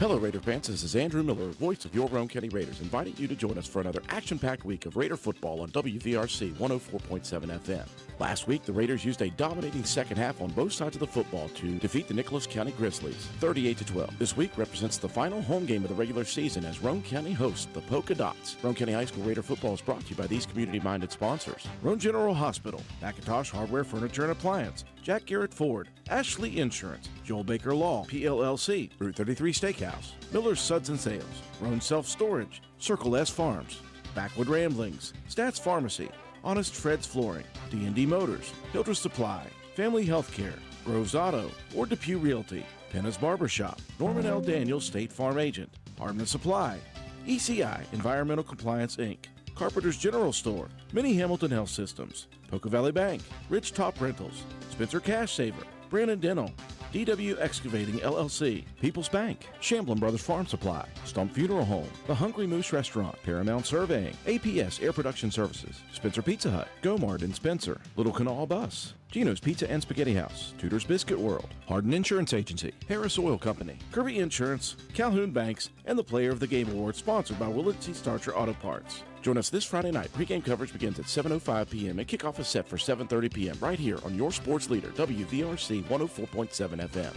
Hello, Raider fans. This is Andrew Miller, voice of your Roane County Raiders, inviting you to join us for another action-packed week of Raider football on WVRC 104.7 FM. Last week, the Raiders used a dominating second half on both sides of the football to defeat the Nicholas County Grizzlies, 38-12. This week represents the final home game of the regular season as Roane County hosts the Polka Dots. Roane County High School Raider football is brought to you by these community-minded sponsors: Roane General Hospital, McIntosh Hardware, Furniture, and Appliance, Jack Garrett Ford, Ashley Insurance, Joel Baker Law, PLLC, Route 33 Steakhouse, Miller's Suds and Sales, Roane Self Storage, Circle S Farms, Backwood Ramblings, Stats Pharmacy, Honest Fred's Flooring, D&D Motors, Hildreth Supply, Family Healthcare, Groves Auto, or Depew Realty, Penna's Barbershop, Norman L. Daniels State Farm Agent, Hardman Supply, ECI Environmental Compliance Inc., Carpenter's General Store, Mini Hamilton Health Systems, Poca Valley Bank, Rich Top Rentals, Spencer Cash Saver, Brandon Dental, DW Excavating LLC, People's Bank, Shamblin Brothers Farm Supply, Stump Funeral Home, The Hungry Moose Restaurant, Paramount Surveying, APS Air Production Services, Spencer Pizza Hut, Gomard and Spencer, Little Canal Bus, Gino's Pizza and Spaghetti House, Tudor's Biscuit World, Hardin Insurance Agency, Harris Oil Company, Kirby Insurance, Calhoun Banks, and the Player of the Game Award sponsored by Willett C. Starcher Auto Parts. Join us this Friday night. Pre-game coverage begins at 7:05 p.m. and kickoff is set for 7:30 p.m. right here on your sports leader, WVRC 104.7 FM.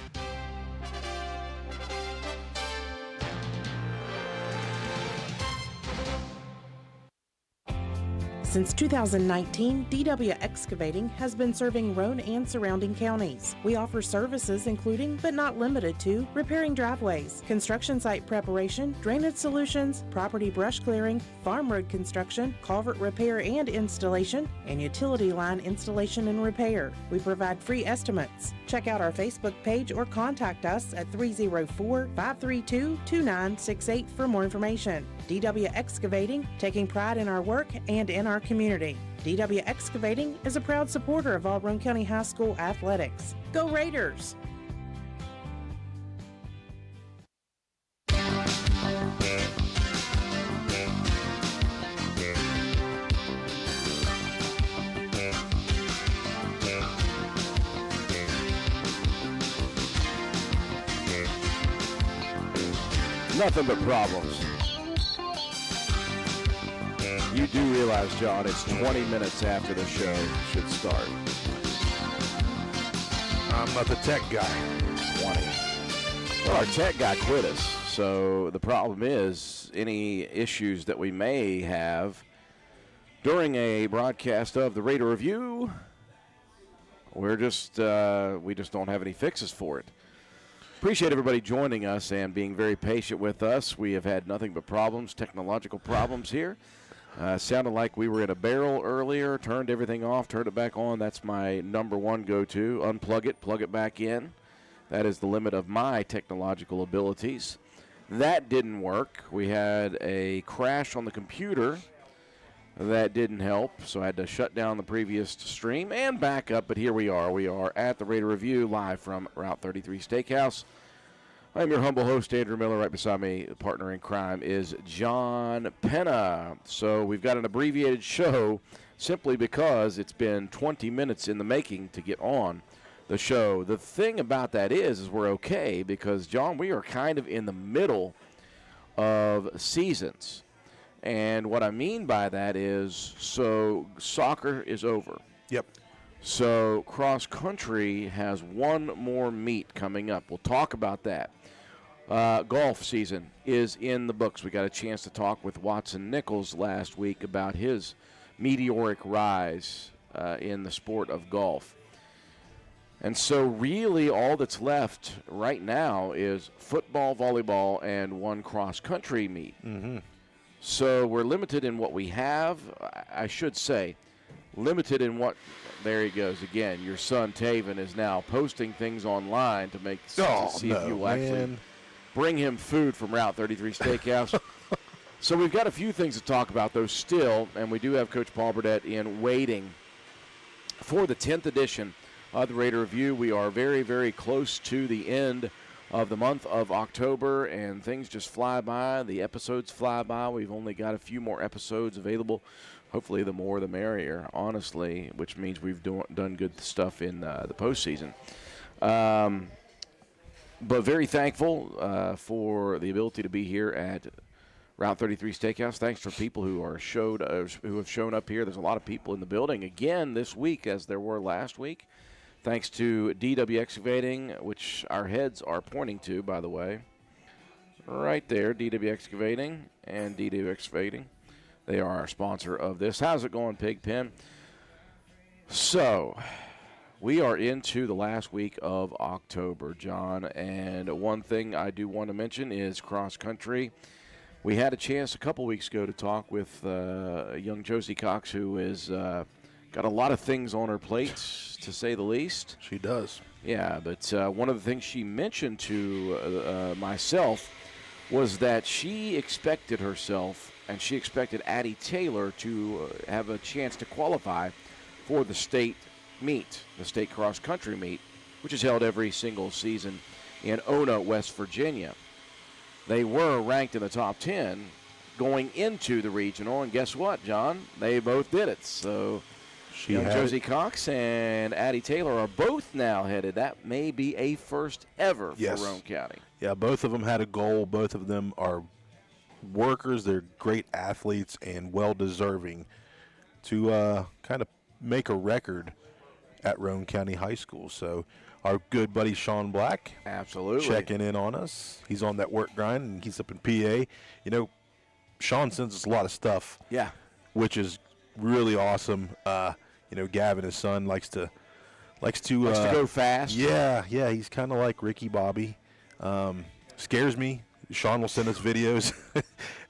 Since 2019, DW Excavating has been serving Roane and surrounding counties. We offer services including, but not limited to, repairing driveways, construction site preparation, drainage solutions, property brush clearing, farm road construction, culvert repair and installation, and utility line installation and repair. We provide free estimates. Check out our Facebook page or contact us at 304-532-2968 for more information. DW Excavating, taking pride in our work and in our community. DW Excavating is a proud supporter of all Roane County High School athletics. Go Raiders! Nothing but problems. You do realize, John, it's 20 minutes after the show should start. I'm not the tech guy. 20. Well, our tech guy quit us, so the problem is any issues that we may have during a broadcast of the Raider Review, we just don't have any fixes for it. Appreciate everybody joining us and being very patient with us. We have had nothing but problems, technological problems here. Sounded like we were in a barrel earlier, turned everything off, turned it back on. That's my number one go-to. Unplug it, plug it back in. That is the limit of my technological abilities. That didn't work. We had a crash on the computer. That didn't help, so I had to shut down the previous stream and back up, but here we are. We are at the Raider Review live from Route 33 Steakhouse. I'm your humble host, Andrew Miller. Right beside me, partner in crime, is John Penna. So we've got an abbreviated show simply because it's been 20 minutes in the making to get on the show. The thing about that is we're okay because, John, we are kind of in the middle of seasons. And what I mean by that is, so soccer is over. Yep. So cross country has one more meet coming up. We'll talk about that. Golf season is in the books. We got a chance to talk with Watson Nichols last week about his meteoric rise in the sport of golf. And so really all that's left right now is football, volleyball, and one cross-country meet. Mm-hmm. So we're limited in what we have. I should say limited in what – there he goes again. Your son Taven is now posting things online to see if you will actually bring him food from Route 33 Steakhouse. So we've got a few things to talk about, though, still, and we do have Coach Paul Burdett in waiting for the 10th edition of the Raider Review. We are very, very close to the end of the month of October, and things just fly by. The episodes fly by. We've only got a few more episodes available. Hopefully the more the merrier, honestly, which means we've done good stuff in the postseason. But very thankful for the ability to be here at Route 33 Steakhouse. Thanks for people who have shown up here. There's a lot of people in the building again this week, as there were last week. Thanks to DW Excavating, which our heads are pointing to, by the way. Right there, DW Excavating and DW Excavating. They are our sponsor of this. How's it going, Pigpen? So, we are into the last week of October, John, and one thing I do want to mention is cross country. We had a chance a couple weeks ago to talk with young Josie Cox, who is got a lot of things on her plate, to say the least. She does. Yeah, but one of the things she mentioned to myself was that she expected herself and she expected Addie Taylor to have a chance to qualify for the state meet, the state cross-country meet, which is held every single season in Ona, West Virginia. They were ranked in the top 10 going into the regional, and guess what, John? They both did it. So Josie Cox and Addie Taylor are both now headed. That may be a first ever for Roane County. Yeah, both of them had a goal. Both of them are workers. They're great athletes and well-deserving to kind of make a record at Roane County High School. So our good buddy Sean Black, absolutely, checking in on us. He's on that work grind, and he's up in PA. You know, Sean sends us a lot of stuff, which is really awesome. You know, Gavin, his son, likes to go fast. Yeah, he's kind of like Ricky Bobby. Scares me. Sean will send us videos,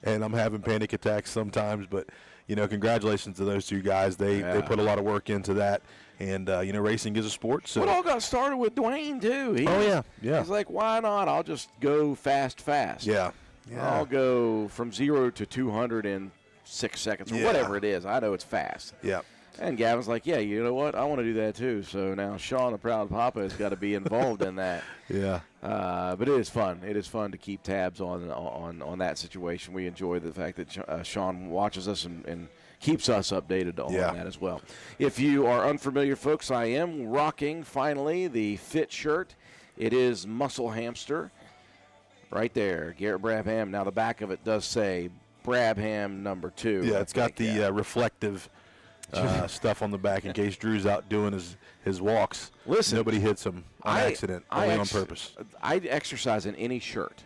and I'm having panic attacks sometimes. But, you know, congratulations to those two guys. They put a lot of work into that. And, you know, racing is a sport. So it all got started with Dwayne, too. Yeah. He's like, why not? I'll just go fast. Yeah. I'll go from 0 to 200 in 6 seconds or whatever it is. I know it's fast. Yeah. And Gavin's like, yeah, you know what? I want to do that too. So now Sean, the proud papa, has got to be involved in that. Yeah. But it is fun. It is fun to keep tabs on that situation. We enjoy the fact that Sean watches us and keeps us updated on that as well. If you are unfamiliar, folks, I am rocking, finally, the fit shirt. It is Muscle Hamster right there, Garrett Brabham. Now, the back of it does say Brabham number 2. Yeah, it's got the reflective stuff on the back in case Drew's out doing his walks. Listen, nobody hits him on accident, only on purpose. I exercise in any shirt.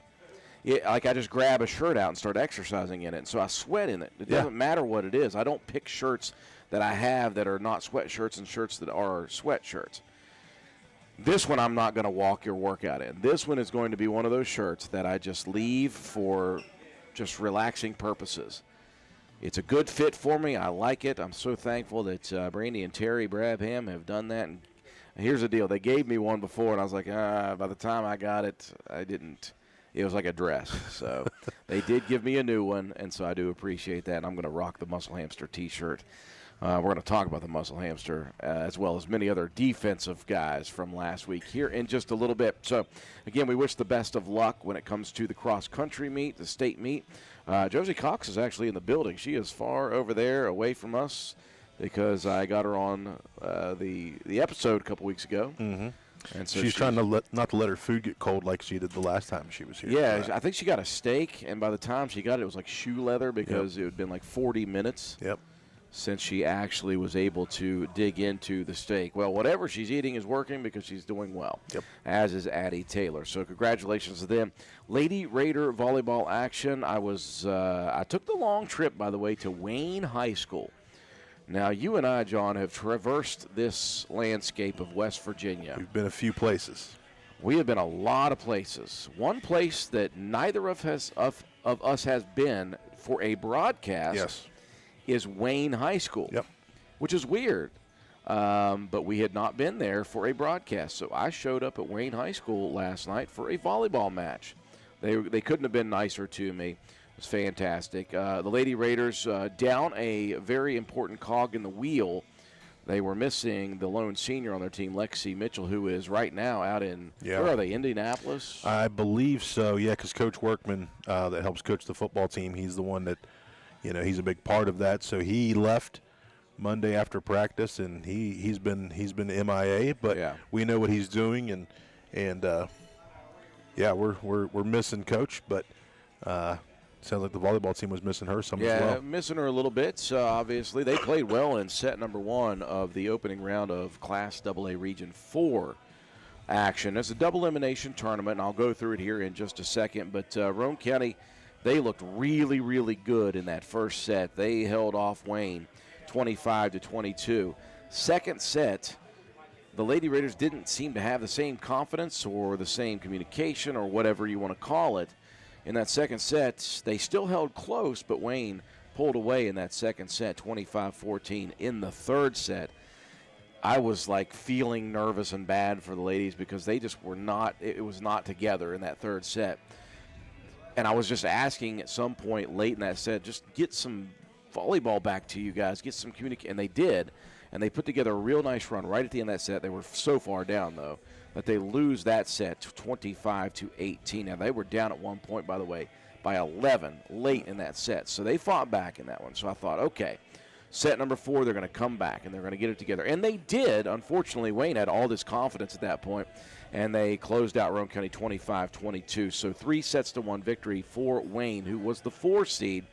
I just grab a shirt out and start exercising in it, so I sweat in it. It doesn't matter what it is. I don't pick shirts that I have that are not sweatshirts and shirts that are sweatshirts. This one I'm not going to walk or work out in. This one is going to be one of those shirts that I just leave for just relaxing purposes. It's a good fit for me. I like it. I'm so thankful that Brandy and Terry Brabham have done that. And here's the deal. They gave me one before, and I was like, by the time I got it, I didn't. It was like a dress. So they did give me a new one, and so I do appreciate that. And I'm going to rock the Muscle Hamster T-shirt. We're going to talk about the Muscle Hamster as well as many other defensive guys from last week here in just a little bit. So, again, we wish the best of luck when it comes to the cross-country meet, the state meet. Josie Cox is actually in the building. She is far over there away from us because I got her on the episode a couple weeks ago. Mm-hmm. And so she's trying to not to let her food get cold like she did the last time she was here. Yeah, I think she got a steak, and by the time she got it, it was like shoe leather because it had been like 40 minutes. Yep. Since she actually was able to dig into the steak. Well, whatever she's eating is working because she's doing well, as is Addie Taylor. So congratulations to them. Lady Raider volleyball action. I took the long trip, by the way, to Wayne High School. Now, you and I, John, have traversed this landscape of West Virginia. We've been a few places. We have been a lot of places. One place that neither of us has been for a broadcast is Wayne High School, which is weird. But we had not been there for a broadcast. So I showed up at Wayne High School last night for a volleyball match. They couldn't have been nicer to me. It was fantastic. The Lady Raiders down a very important cog in the wheel. They were missing the lone senior on their team, Lexi Mitchell, who is right now out in, where are they, Indianapolis? I believe so, because Coach Workman that helps coach the football team, he's the one that, he's a big part of that. So he left Monday after practice, and he's been MIA, but we know what he's doing, and yeah, we're missing Coach, but sounds like the volleyball team was missing her some as well. Yeah, missing her a little bit. Obviously, they played well in set number 1 of the opening round of Class AA Region 4 action. It's a double elimination tournament, and I'll go through it here in just a second. But Roane County, they looked really, really good in that first set. They held off Wayne 25-22. Second set, the Lady Raiders didn't seem to have the same confidence or the same communication or whatever you want to call it. In that second set, they still held close, but Wayne pulled away in that second set, 25-14. In the third set, I was like feeling nervous and bad for the ladies because they just were not, it was not together in that third set. And I was just asking at some point late in that set, just get some volleyball back to you guys, get some communication. And they did, and they put together a real nice run right at the end of that set. They were so far down, though, that they lose that set 25-18. Now, they were down at one point, by the way, by 11 late in that set. So they fought back in that one. So I thought, okay, set number 4, they're going to come back, and they're going to get it together. And they did. Unfortunately, Wayne had all this confidence at that point, and they closed out Roane County 25-22. So 3-1 victory for Wayne, who was the 4 seed.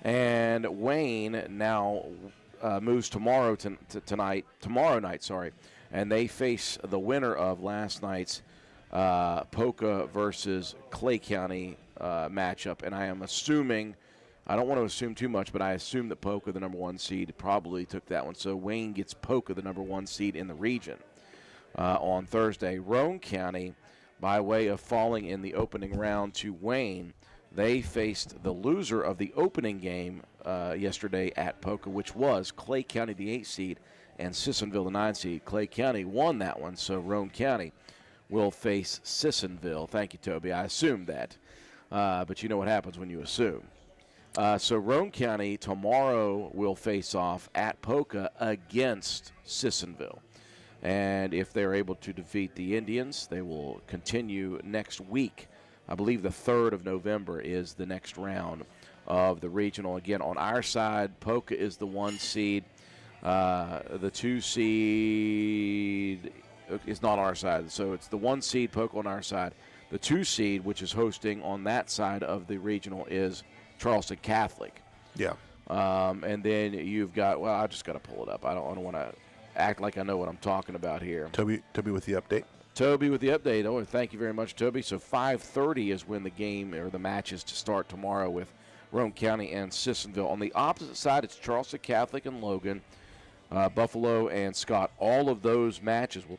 And Wayne now moves tomorrow night, and they face the winner of last night's Poca versus Clay County matchup. And I am assuming, I don't want to assume too much, but I assume that Poca, the number 1 seed, probably took that one. So Wayne gets Poca, the number 1 seed in the region, on Thursday. Roane County, by way of falling in the opening round to Wayne, they faced the loser of the opening game yesterday at Poca, which was Clay County, the 8 seed, and Sissonville, the 9 seed. Clay County won that one, so Roane County will face Sissonville. Thank you, Toby. I assumed that, but you know what happens when you assume. So Roane County tomorrow will face off at Poca against Sissonville. And if they're able to defeat the Indians, they will continue next week. I believe the 3rd of November is the next round of the regional. Again, on our side, Poca is the 1 seed. The 2 seed is not our side. So it's the 1 seed, Poca on our side. The 2 seed, which is hosting on that side of the regional, is Charleston Catholic. Yeah. And then you've got, well, I just got to pull it up. I don't want to act like I know what I'm talking about here. Toby with the update. Toby with the update. Oh, thank you very much, Toby. So 5:30 is when the game or the match is to start tomorrow with Roane County and Sissonville. On the opposite side, it's Charleston Catholic and Logan, Buffalo and Scott. All of those matches will,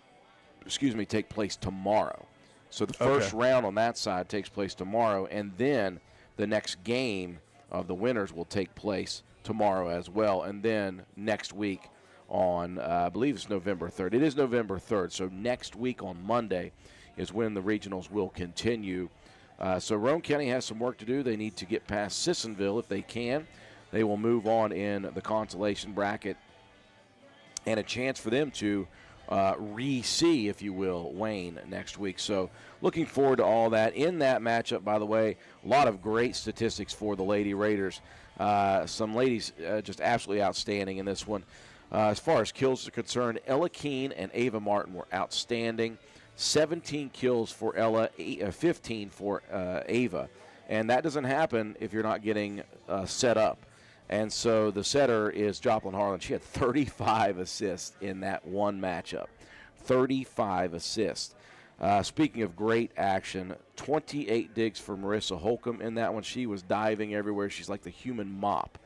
take place tomorrow. So the first round on that side takes place tomorrow, and then the next game of the winners will take place tomorrow as well, and then next week on, I believe it's November 3rd. It is November 3rd, so next week on Monday is when the regionals will continue. So Roane County has some work to do. They need to get past Sissonville. If they can, they will move on in the consolation bracket, and a chance for them to re-see, if you will, Wayne next week. So looking forward to all that. In that matchup, by the way, a lot of great statistics for the Lady Raiders. Some ladies just absolutely outstanding in this one. As far as kills are concerned, Ella Keene and Ava Martin were outstanding. 17 kills for Ella, 15 for Ava. And that doesn't happen if you're not getting set up. And so the setter is Joplin Harlan. She had 35 assists in that one matchup. 35 assists. Speaking of great action, 28 digs for Marissa Holcomb in that one. She was diving everywhere. She's like the human mop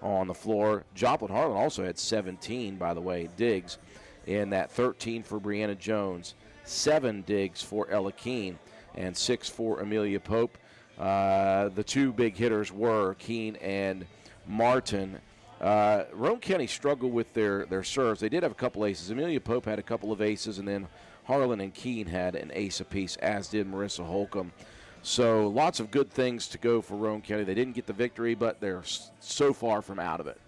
on the floor. Joplin Harlan also had 17, by the way, digs in that. 13 for Brianna Jones, 7 digs for Ella Keene, and 6 for Amelia Pope. The 2 big hitters were Keene and Martin. Roane County struggled with their serves. They did have a couple aces. Amelia Pope had a couple of aces, and then Harlan and Keene had an ace apiece, as did Marissa Holcomb. So lots of good things to go for Roane County. They didn't get the victory, but they're so far from out of it.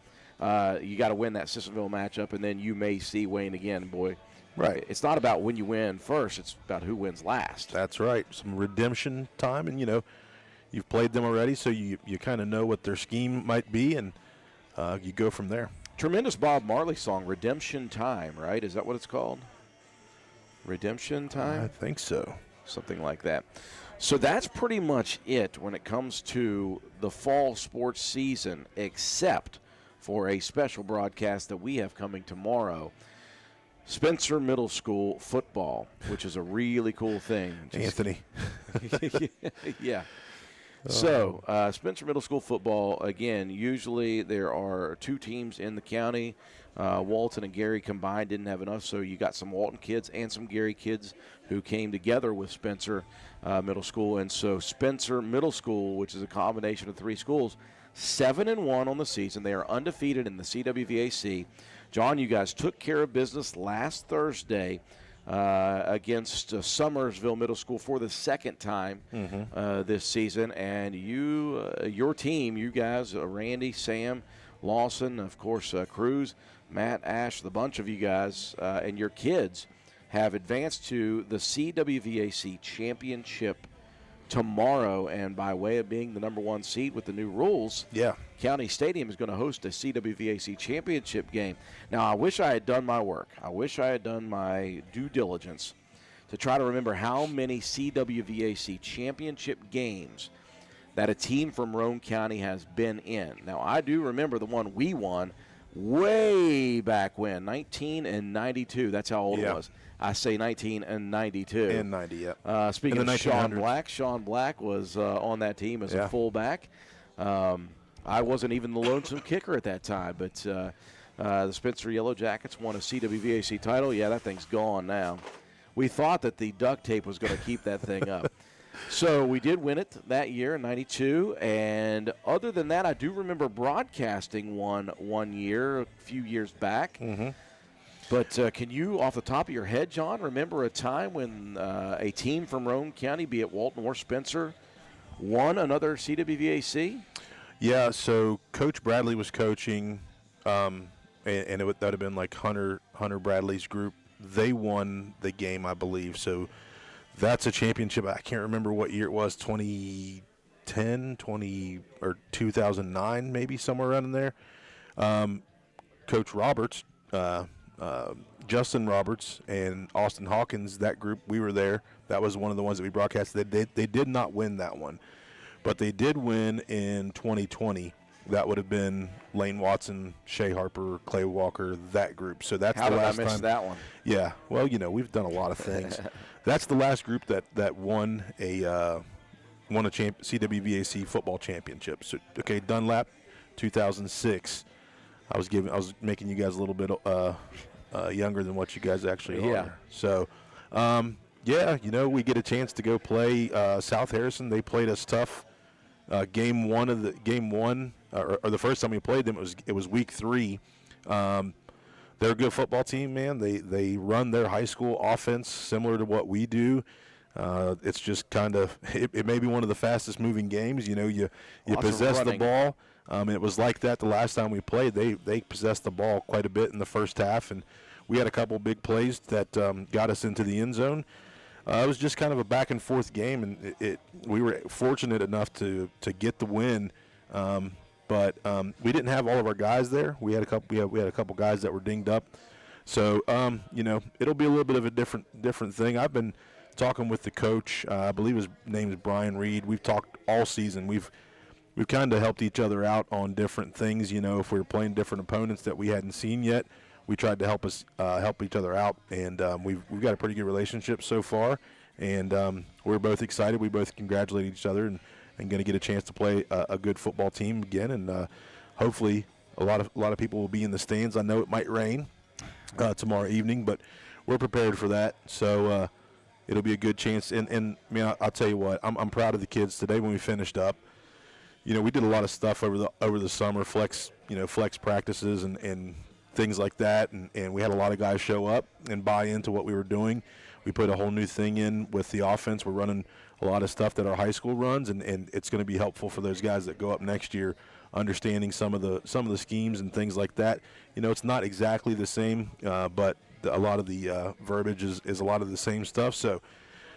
You got to win that Sissonville matchup, and then you may see Wayne again, boy. Right. It's not about when you win first. It's about who wins last. That's right. Some redemption time, and, you've played them already, so you kind of know what their scheme might be, and you go from there. Tremendous Bob Marley song, Redemption Time, right? Is that what it's called? Redemption Time? I think so. Something like that. So that's pretty much it when it comes to the fall sports season, except for a special broadcast that we have coming tomorrow. Spencer Middle School football, which is a really cool thing. Anthony. Yeah. So, Spencer Middle School football, again, usually there are 2 teams in the county. Walton and Gary combined didn't have enough, so you got some Walton kids and some Gary kids who came together with Spencer Middle School. And so Spencer Middle School, which is a combination of 3 schools, 7-1 on the season. They are undefeated in the CWVAC. John, you guys took care of business last Thursday against Summersville Middle School for the second time this season. And your team, you guys, Randy, Sam, Lawson, of course, Cruz, Matt, Ash, the bunch of you guys, and your kids have advanced to the CWVAC championship tomorrow. And by way of being the number 1 seed with the new rules, County Stadium is going to host a CWVAC championship game. Now, I wish I had done my work. I wish I had done my due diligence to try to remember how many CWVAC championship games that a team from Roane County has been in. Now, I do remember the one we won way back when, 1992. That's how old it was. I say 1992. And 90, yeah. Speaking of Sean Black was on that team as a fullback. I wasn't even the lonesome kicker at that time, but the Spencer Yellow Jackets won a CWVAC title. Yeah, that thing's gone now. We thought that the duct tape was going to keep that thing up. So we did win it that year in 92, and other than that, I do remember broadcasting one year, a few years back. But can you, off the top of your head, John, remember a time when a team from Roane County, be it Walton or Spencer, won another CWVAC? Yeah, so Coach Bradley was coaching, and that would have been like Hunter Bradley's group. They won the game, I believe. So that's a championship. I can't remember what year it was, 2010, or 2009, maybe somewhere around in there. Coach Roberts, Justin Roberts, and Austin Hawkins, that group, we were there. That was one of the ones that we broadcasted. They did not win that one, but they did win in 2020. That would have been Lane Watson, Shea Harper, Clay Walker, that group. So that's the last time. How did I miss that one? Yeah, well, we've done a lot of things. That's the last group that won a CWVAC football championship. So okay, Dunlap, 2006. I was making you guys a little bit younger than what you guys actually are. So, we get a chance to go play South Harrison. They played us tough. Game one, or the first time we played them, it was week 3. They're a good football team, man. They run their high school offense similar to what we do. It's just kind of it may be one of the fastest moving games. You possess the ball. It was like that the last time we played. They possessed the ball quite a bit in the first half, and we had a couple big plays that got us into the end zone. It was just kind of a back and forth game, and we were fortunate enough to get the win. But we didn't have all of our guys there. We had a couple guys that were dinged up. So it'll be a little bit of a different thing. I've been talking with the coach. I believe his name is Brian Reed. We've talked all season. We've kind of helped each other out on different things. If we were playing different opponents that we hadn't seen yet, we tried to help each other out, and we've got a pretty good relationship so far. And we're both excited. We both congratulate each other, and going to get a chance to play a good football team again. And hopefully, a lot of people will be in the stands. I know it might rain tomorrow evening, but we're prepared for that. So it'll be a good chance. And man, I'll tell you what, I'm proud of the kids today. When we finished up, we did a lot of stuff over the summer, flex practices and things like that, and we had a lot of guys show up and buy into what we were doing. We put a whole new thing in with the offense. We're running a lot of stuff that our high school runs, and it's going to be helpful for those guys that go up next year, understanding some of the schemes and things like that. It's not exactly the same, but a lot of the verbiage is a lot of the same stuff. So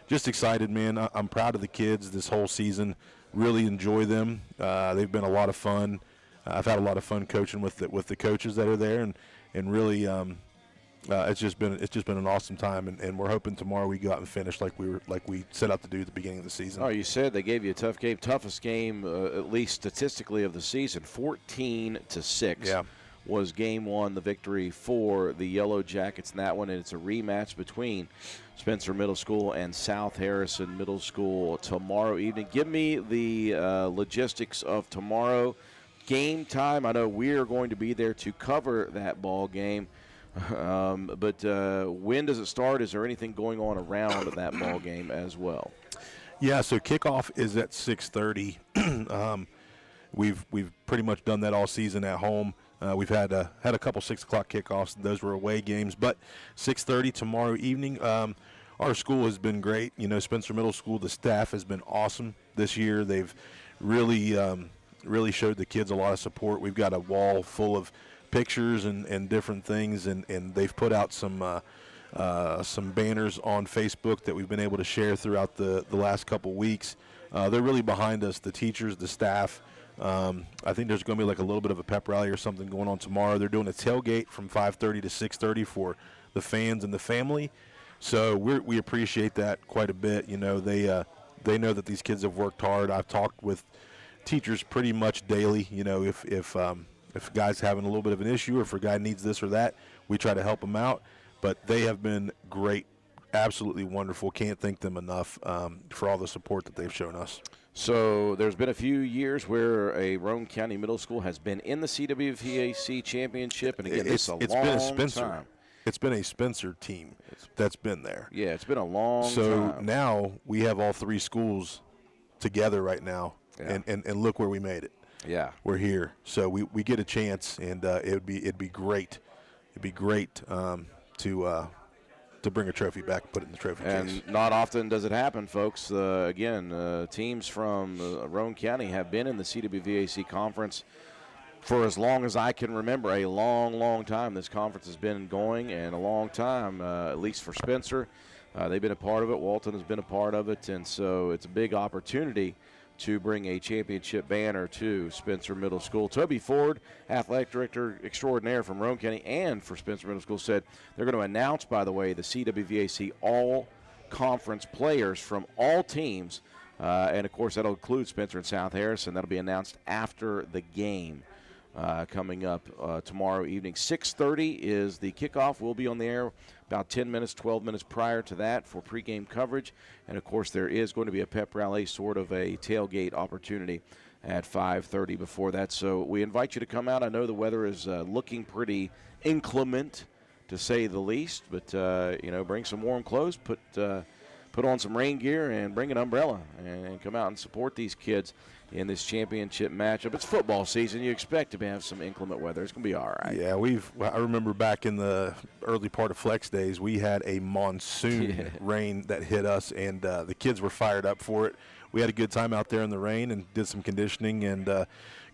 just excited, man. I'm proud of the kids this whole season. Really enjoy them. They've been a lot of fun. I've had a lot of fun coaching with the coaches that are there, and really it's just been an awesome time, and we're hoping tomorrow we go out and finish like we set out to do at the beginning of the season. Oh, you said they gave you a tough game, toughest game at least statistically of the season, 14-6. Yeah. Was game one, the victory for the Yellow Jackets in that one, and it's a rematch between Spencer Middle School and South Harrison Middle School tomorrow evening. Give me the logistics of tomorrow. Game time, I know we're going to be there to cover that ball game, but when does it start? Is there anything going on around that ball game as well? Yeah, so kickoff is at 6:30. We've pretty much done that all season at home. We've had a couple 6 o'clock kickoffs. Those were away games, but 6:30 tomorrow evening. Our school has been great. You know, Spencer Middle School, the staff has been awesome this year. They've really showed the kids a lot of support. We've got a wall full of pictures and different things, and they've put out some banners on Facebook that we've been able to share throughout the last couple weeks. They're really behind us, the teachers, the staff. I think there's going to be like a little bit of a pep rally or something going on tomorrow. They're doing a tailgate from 5:30 to 6:30 for the fans and the family. So we appreciate that quite a bit. You know, they know that these kids have worked hard. I've talked with teachers pretty much daily. You know, if a guy's having a little bit of an issue or if a guy needs this or that, we try to help them out. But they have been great, absolutely wonderful. Can't thank them enough for all the support that they've shown us. So there's been a few years where a Roane County Middle School has been in the CWVAC championship, and again, it's been a Spencer time. It's been a Spencer team that's been there. Yeah, it's been a long time. So now we have all 3 schools together right now, and look where we made it. Yeah, we're here, so we get a chance, and it'd be great. It'd be great to bring a trophy back and put it in the trophy case. And not often does it happen, folks. Teams from Roane County have been in the CWVAC conference for as long as I can remember. A long, long time this conference has been going, and a long time, at least for Spencer. They've been a part of it. Walton has been a part of it, and so it's a big opportunity to bring a championship banner to Spencer Middle School. Toby Ford, athletic director extraordinaire from Roane County and for Spencer Middle School, said they're going to announce, by the way, the CWVAC all-conference players from all teams, and, of course, that'll include Spencer and South Harrison. That'll be announced after the game coming up tomorrow evening. 6:30 is the kickoff. We'll be on the air about 10 minutes, 12 minutes prior to that for pregame coverage. And, of course, there is going to be a pep rally, sort of a tailgate opportunity at 5:30 before that. So we invite you to come out. I know the weather is looking pretty inclement, to say the least. But, bring some warm clothes, put on some rain gear, and bring an umbrella and come out and support these kids in this championship matchup. It's football season. You expect to have some inclement weather. It's going to be all right. Yeah, I remember back in the early part of Flex days, we had a monsoon rain that hit us, and the kids were fired up for it. We had a good time out there in the rain and did some conditioning, and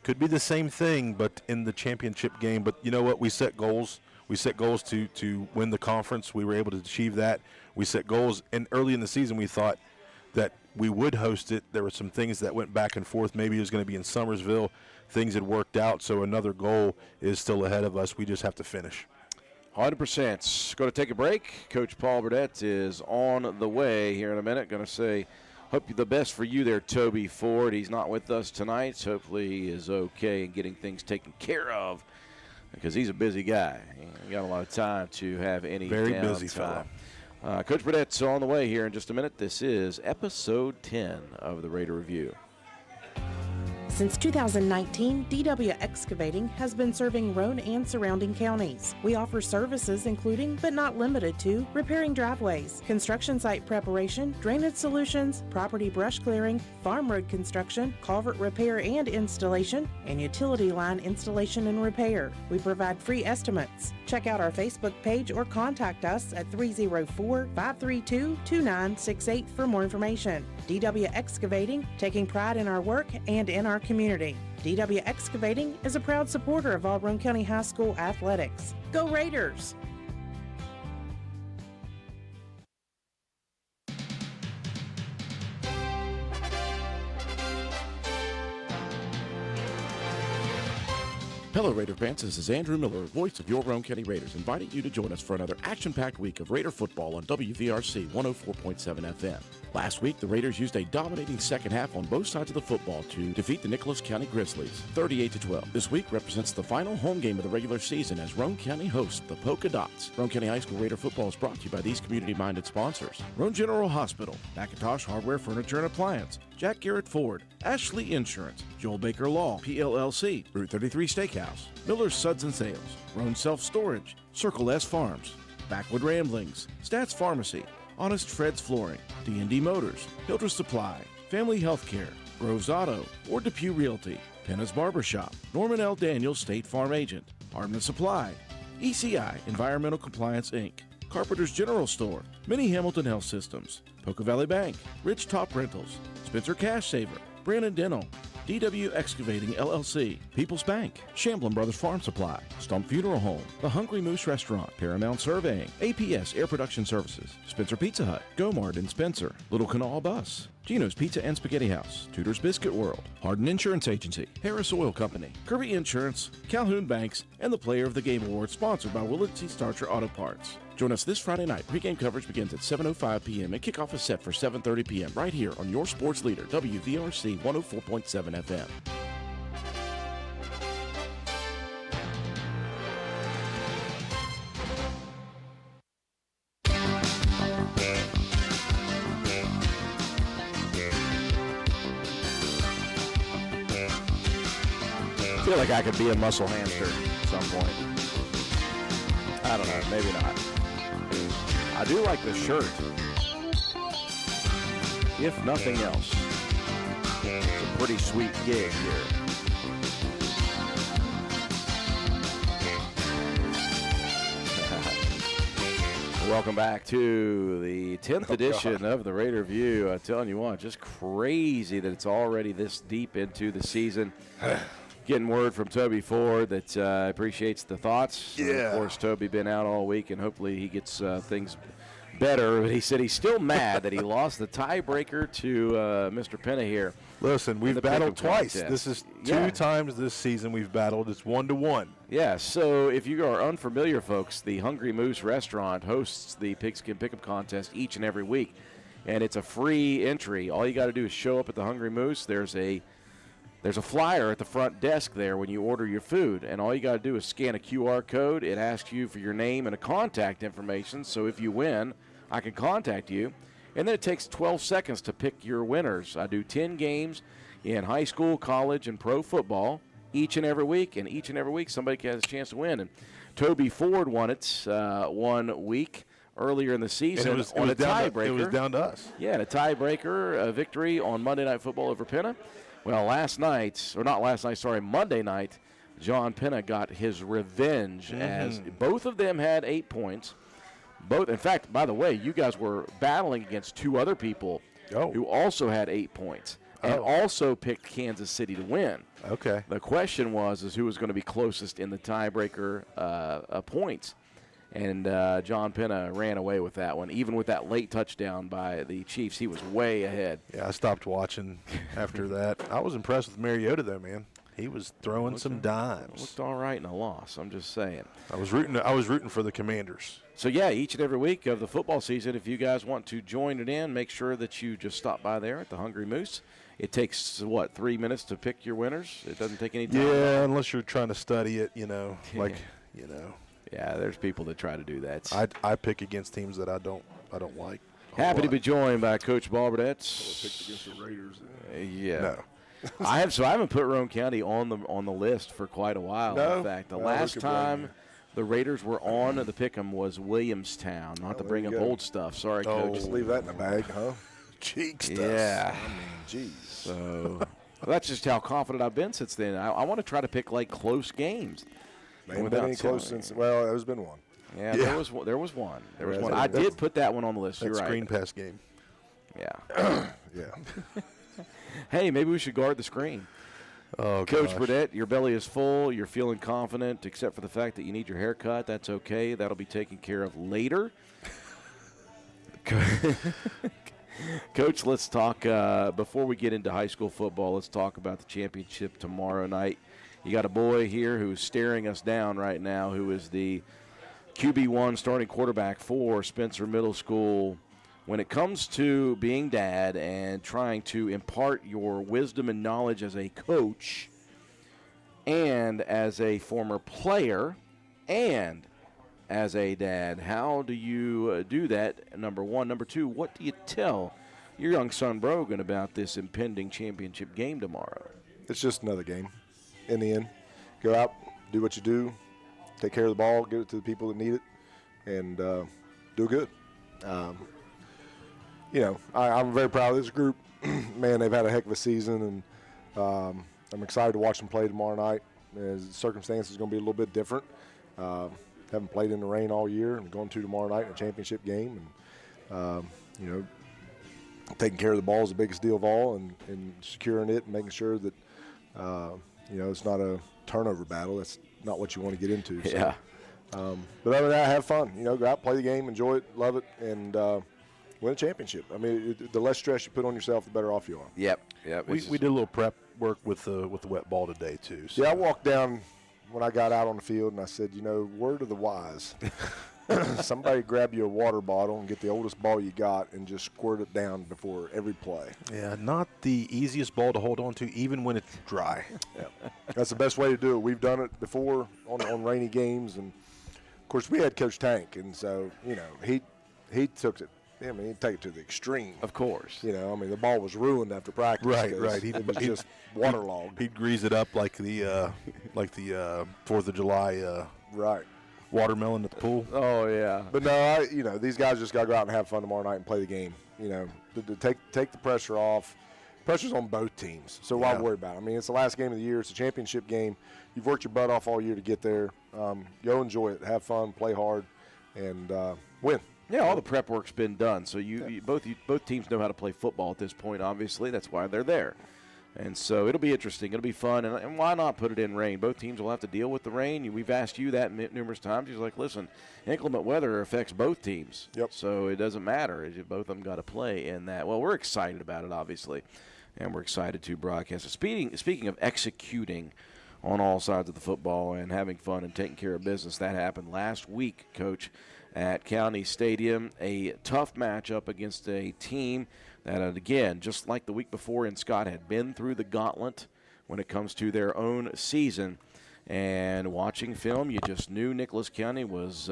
could be the same thing, but in the championship game. But you know what? We set goals. We set goals to win the conference. We were able to achieve that. We set goals, and early in the season we thought that we would host it. There were some things that went back and forth. Maybe it was going to be in Summersville. Things had worked out, so another goal is still ahead of us. We just have to finish. 100%. Going to take a break. Coach Paul Burdett is on the way here in a minute. Going to say, hope the best for you there, Toby Ford. He's not with us tonight, so hopefully he is okay and getting things taken care of, because he's a busy guy. He got a lot of time to have any very downtime. busy fellow. Coach Burdett's on the way here in just a minute. This is episode 10 of the Raider Review. Since 2019, DW Excavating has been serving Roane and surrounding counties. We offer services including, but not limited to, repairing driveways, construction site preparation, drainage solutions, property brush clearing, farm road construction, culvert repair and installation, and utility line installation and repair. We provide free estimates. Check out our Facebook page or contact us at 304-532-2968 for more information. DW Excavating, taking pride in our work and in our community. DW Excavating is a proud supporter of all Roane County High School athletics. Go Raiders! Hello, Raider fans. This is Andrew Miller, voice of your Roane County Raiders, inviting you to join us for another action-packed week of Raider football on WVRC 104.7 FM. Last week, the Raiders used a dominating second half on both sides of the football to defeat the Nicholas County Grizzlies, 38-12. This week represents the final home game of the regular season as Roane County hosts the Polka Dots. Roane County High School Raider football is brought to you by these community-minded sponsors: Roane General Hospital, McIntosh Hardware, Furniture, and Appliance, Jack Garrett Ford, Ashley Insurance, Joel Baker Law, PLLC, Route 33 Steakhouse, Miller's Suds and Sales, Roane Self Storage, Circle S Farms, Backwood Ramblings, Stats Pharmacy, Honest Fred's Flooring, D&D Motors, Hildreth Supply, Family Healthcare, Groves Auto, or DePue Realty, Penna's Barbershop, Norman L. Daniels State Farm Agent, Hardman Supply, ECI Environmental Compliance Inc., Carpenter's General Store, Mini Hamilton Health Systems, Poca Valley Bank, Rich Top Rentals, Spencer Cash Saver, Brandon Dental, DW Excavating LLC, People's Bank, Shamblin Brothers Farm Supply, Stump Funeral Home, The Hungry Moose Restaurant, Paramount Surveying, APS Air Production Services, Spencer Pizza Hut, Gomard and Spencer, Little Canal Bus, Gino's Pizza and Spaghetti House, Tudor's Biscuit World, Hardin Insurance Agency, Harris Oil Company, Kirby Insurance, Calhoun Banks, and the Player of the Game Award sponsored by Willard C. Starcher Auto Parts. Join us this Friday night. Pre-game coverage begins at 7:05 p.m. and kickoff is set for 7:30 p.m. right here on your sports leader, WVRC 104.7 FM. I feel like I could be a muscle hamster at some point. I don't know, maybe not. I do like the shirt. If nothing else, it's a pretty sweet gig here. Welcome back to the 10th edition of the Raider View. I'm telling you what, just crazy that it's already this deep into the season. Getting word from Toby Ford that appreciates the thoughts. Yeah. Of course, Toby been out all week, and hopefully he gets things better. But he said he's still mad that he lost the tiebreaker to Mr. Penna here. Listen, we've battled twice. contest. This is two times this season we've battled. It's 1-1. Yeah, so if you are unfamiliar, folks, the Hungry Moose Restaurant hosts the Pigskin Pickup Contest each and every week, and it's a free entry. All you got to do is show up at the Hungry Moose. There's a flyer at the front desk there when you order your food, and all you got to do is scan a QR code. It asks you for your name and a contact information, so if you win, I can contact you. And then it takes 12 seconds to pick your winners. I do 10 games in high school, college, and pro football each and every week, and each and every week somebody has a chance to win. And Toby Ford won it 1 week earlier in the season on a tiebreaker. It was down to us. Yeah, and a tiebreaker, a victory on Monday Night Football over Penna. Well, Monday night, John Penna got his revenge as both of them had 8 points. In fact, by the way, you guys were battling against two other people who also had 8 points and also picked Kansas City to win. Okay. The question was who was going to be closest in the tiebreaker points. And John Penna ran away with that one. Even with that late touchdown by the Chiefs, he was way ahead. Yeah, I stopped watching after that. I was impressed with Mariota, though, man. He was throwing some dimes. Looked all right in a loss, I'm just saying. I was rooting for the Commanders. So, yeah, each and every week of the football season, if you guys want to join it in, make sure that you just stop by there at the Hungry Moose. It takes, 3 minutes to pick your winners? It doesn't take any time? Yeah, unless you're trying to study it, Yeah, there's people that try to do that. I pick against teams that I don't like. Happy to be joined by Coach Balburdett. Picked against the Raiders. Yeah. No. I haven't put Roane County on the list for quite a while. No? In fact, the Well, last look at time the Raiders were on the pick'em was Williamstown. Not to there bring you up go. old stuff. Sorry, Coach. Just leave that in the bag, huh? Cheek stuff. Yeah. Jeez. So that's just how confident I've been since then. I want to try to pick close games. Ain't Without been any close telling since. Well, there's been one. Yeah, Yeah. there was one. There was one. Yeah, I that's- did put that one on the list. That You're right. screen pass game. Yeah. Yeah. Hey, maybe we should guard the screen. Oh, Coach gosh. Burdett, your belly is full. You're feeling confident, except for the fact that you need your hair cut. That's okay. That'll be taken care of later. Coach, let's talk, before we get into high school football, let's talk about the championship tomorrow night. You got a boy here who's staring us down right now, who is the QB1 starting quarterback for Spencer Middle School. When it comes to being dad and trying to impart your wisdom and knowledge as a coach and as a former player and as a dad, how do you do that, number one? Number two, what do you tell your young son Brogan about this impending championship game tomorrow? It's just another game. In the end, go out, do what you do, take care of the ball, give it to the people that need it, and do good. I'm very proud of this group. Man, they've had a heck of a season, and I'm excited to watch them play tomorrow night. As the circumstances are going to be a little bit different. Haven't played in the rain all year, and going to tomorrow night in a championship game, and taking care of the ball is the biggest deal of all, and securing it and making sure that it's not a turnover battle. That's not what you want to get into. So. Yeah. But other than that, have fun. Go out, play the game, enjoy it, love it, and win a championship. I mean, the less stress you put on yourself, the better off you are. Yep. We did a little prep work with the wet ball today too. So. Yeah, I walked down when I got out on the field, and I said, word of the wise. Somebody grab you a water bottle and get the oldest ball you got and just squirt it down before every play. Yeah, not the easiest ball to hold on to, even when it's dry. Yeah, that's the best way to do it. We've done it before on rainy games, and of course we had Coach Tank, and so he took it. I mean, he'd take it to the extreme. Of course. The ball was ruined after practice. Right. It was just waterlogged. He'd grease it up like the 4th of July. Right. Watermelon at the pool. Oh yeah. But no, these guys just got to go out and have fun tomorrow night and play the game. To take the pressure off. Pressure's on both teams, so why worry about it? I mean, it's the last game of the year. It's a championship game. You've worked your butt off all year to get there. Go enjoy it, have fun, play hard, and win. Yeah, all the prep work's been done. So both teams know how to play football at this point. Obviously, that's why they're there. And so it'll be interesting. It'll be fun. And why not put it in rain? Both teams will have to deal with the rain. We've asked you that numerous times. He's like, listen, inclement weather affects both teams. Yep. So it doesn't matter. Both of them got to play in that. Well, we're excited about it, obviously, and we're excited to broadcast it. Speaking of executing on all sides of the football and having fun and taking care of business, that happened last week, Coach, at County Stadium. A tough matchup against a team that, again, just like the week before in Scott, had been through the gauntlet when it comes to their own season. And watching film, you just knew Nicholas County was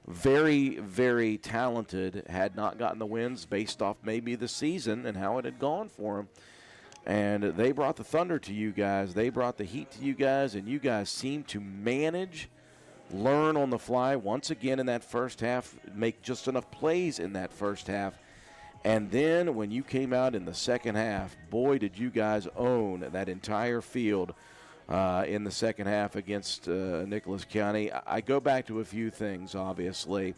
very, very talented, had not gotten the wins based off maybe the season and how it had gone for them. And they brought the thunder to you guys. They brought the heat to you guys, and you guys seemed to manage, learn on the fly once again in that first half, make just enough plays in that first half. And then when you came out in the second half, boy, did you guys own that entire field in the second half against Nicholas County. I go back to a few things, obviously.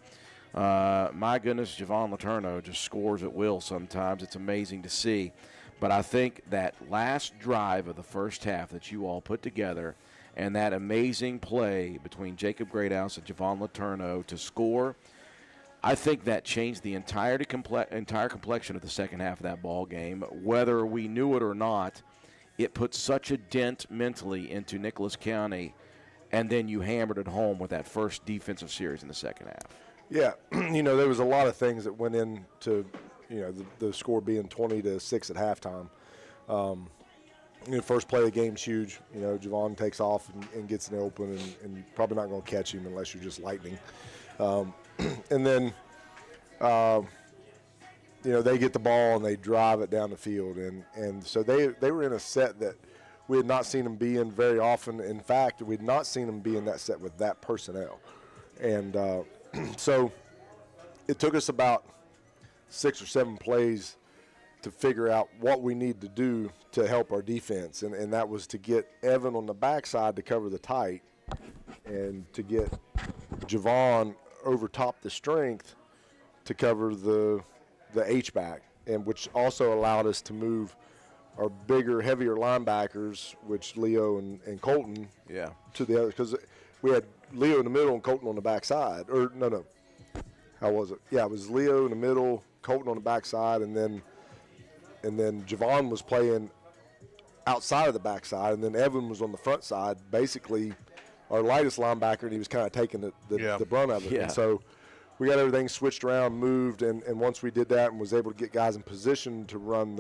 My goodness, Javon Letourneau just scores at will sometimes. It's amazing to see. But I think that last drive of the first half that you all put together and that amazing play between Jacob Greathouse and Javon Letourneau to score, I think that changed the entire complexion of the second half of that ball game. Whether we knew it or not, it put such a dent mentally into Nicholas County, and then you hammered it home with that first defensive series in the second half. Yeah, there was a lot of things that went into, the score being 20-6 at halftime. First play of the game's huge. Javon takes off and gets in the open, and probably not going to catch him unless you're just lightning. And then, they get the ball and they drive it down the field. And so they were in a set that we had not seen them be in very often. In fact, we had not seen them be in that set with that personnel. And so it took us about 6 or 7 plays to figure out what we need to do to help our defense. And that was to get Evan on the backside to cover the tight and to get Javon over top the strength to cover the H-back, and which also allowed us to move our bigger, heavier linebackers, which Leo and Colton, to the other, because we had Leo in the middle and Colton on the backside. Or no, how was it? Yeah, it was Leo in the middle, Colton on the backside, and then Javon was playing outside of the backside, and then Evan was on the front side, basically our lightest linebacker, and he was kind of taking the brunt of it. Yeah. And so we got everything switched around, moved, and once we did that and was able to get guys in position to run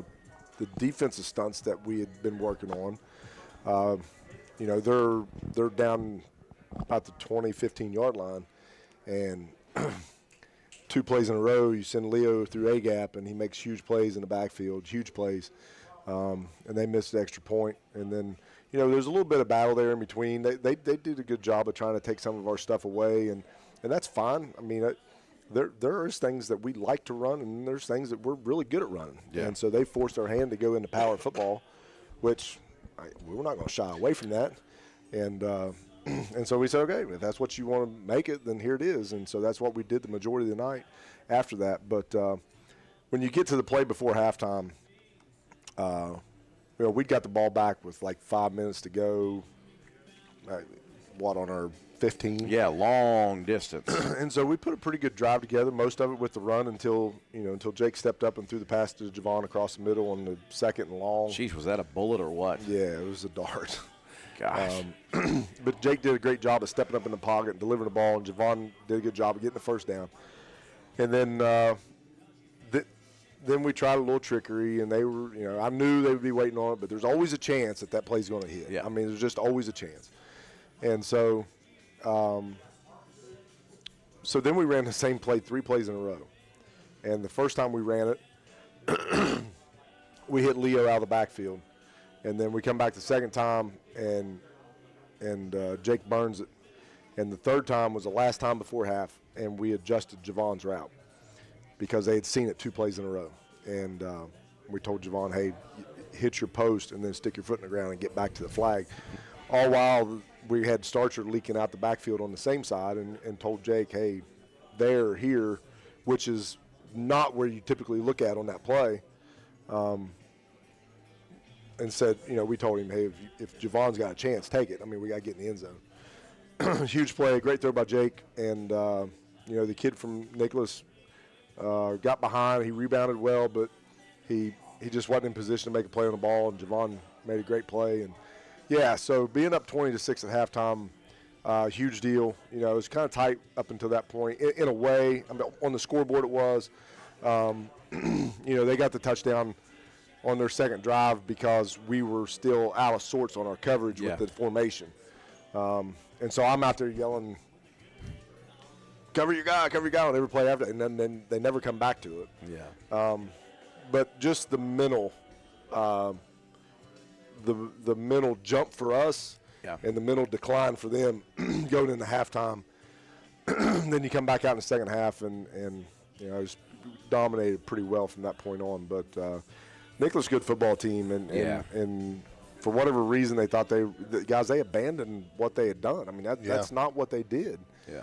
the defensive stunts that we had been working on, they're down about the 20, 15-yard line, and 2 plays in a row, you send Leo through A-gap, and he makes huge plays in the backfield, huge plays, and they missed the extra point. And then, there's a little bit of battle there in between. They did a good job of trying to take some of our stuff away, and that's fine. I mean, there is things that we like to run, and there's things that we're really good at running. Yeah. And so they forced our hand to go into power football, which we're not going to shy away from that. And and so we said, okay, if that's what you want to make it, then here it is. And so that's what we did the majority of the night after that. But when you get to the play before halftime, we got the ball back with like 5 minutes to go, on our 15? Yeah, long distance. And so we put a pretty good drive together, most of it with the run until Jake stepped up and threw the pass to Javon across the middle on the 2nd and long. Jeez, was that a bullet or what? Yeah, it was a dart. Gosh. But Jake did a great job of stepping up in the pocket and delivering the ball, and Javon did a good job of getting the first down. And then then we tried a little trickery, and they were, I knew they would be waiting on it, but there's always a chance that play's going to hit. Yeah. I mean, there's just always a chance. And so so then we ran the same play 3 plays in a row. And the first time we ran it, we hit Leo out of the backfield. And then we come back the second time, and Jake burns it. And the third time was the last time before half, and we adjusted Javon's route because they had seen it 2 plays in a row. And we told Javon, hey, hit your post and then stick your foot in the ground and get back to the flag. All while we had Starcher leaking out the backfield on the same side, and told Jake, hey, they're here, which is not where you typically look at on that play. And said, we told him, hey, if Javon's got a chance, take it. I mean, we got to get in the end zone. Huge play, great throw by Jake. And, the kid from Nicholas got behind. He rebounded well, but he just wasn't in position to make a play on the ball, and Javon made a great play. And, yeah, so being up 20-6 at halftime, huge deal. It was kind of tight up until that point. In a way, I mean, on the scoreboard it was. They got the touchdown on their second drive because we were still out of sorts on our coverage with the formation. And so I'm out there yelling, cover your guy on every play after, and then they never come back to it. Yeah. But just the mental the mental jump for us and the mental decline for them going into halftime. Then you come back out in the second half and it was dominated pretty well from that point on. But Nicholas, good football team, and for whatever reason they thought the guys abandoned what they had done. I mean that's not what they did. Yeah.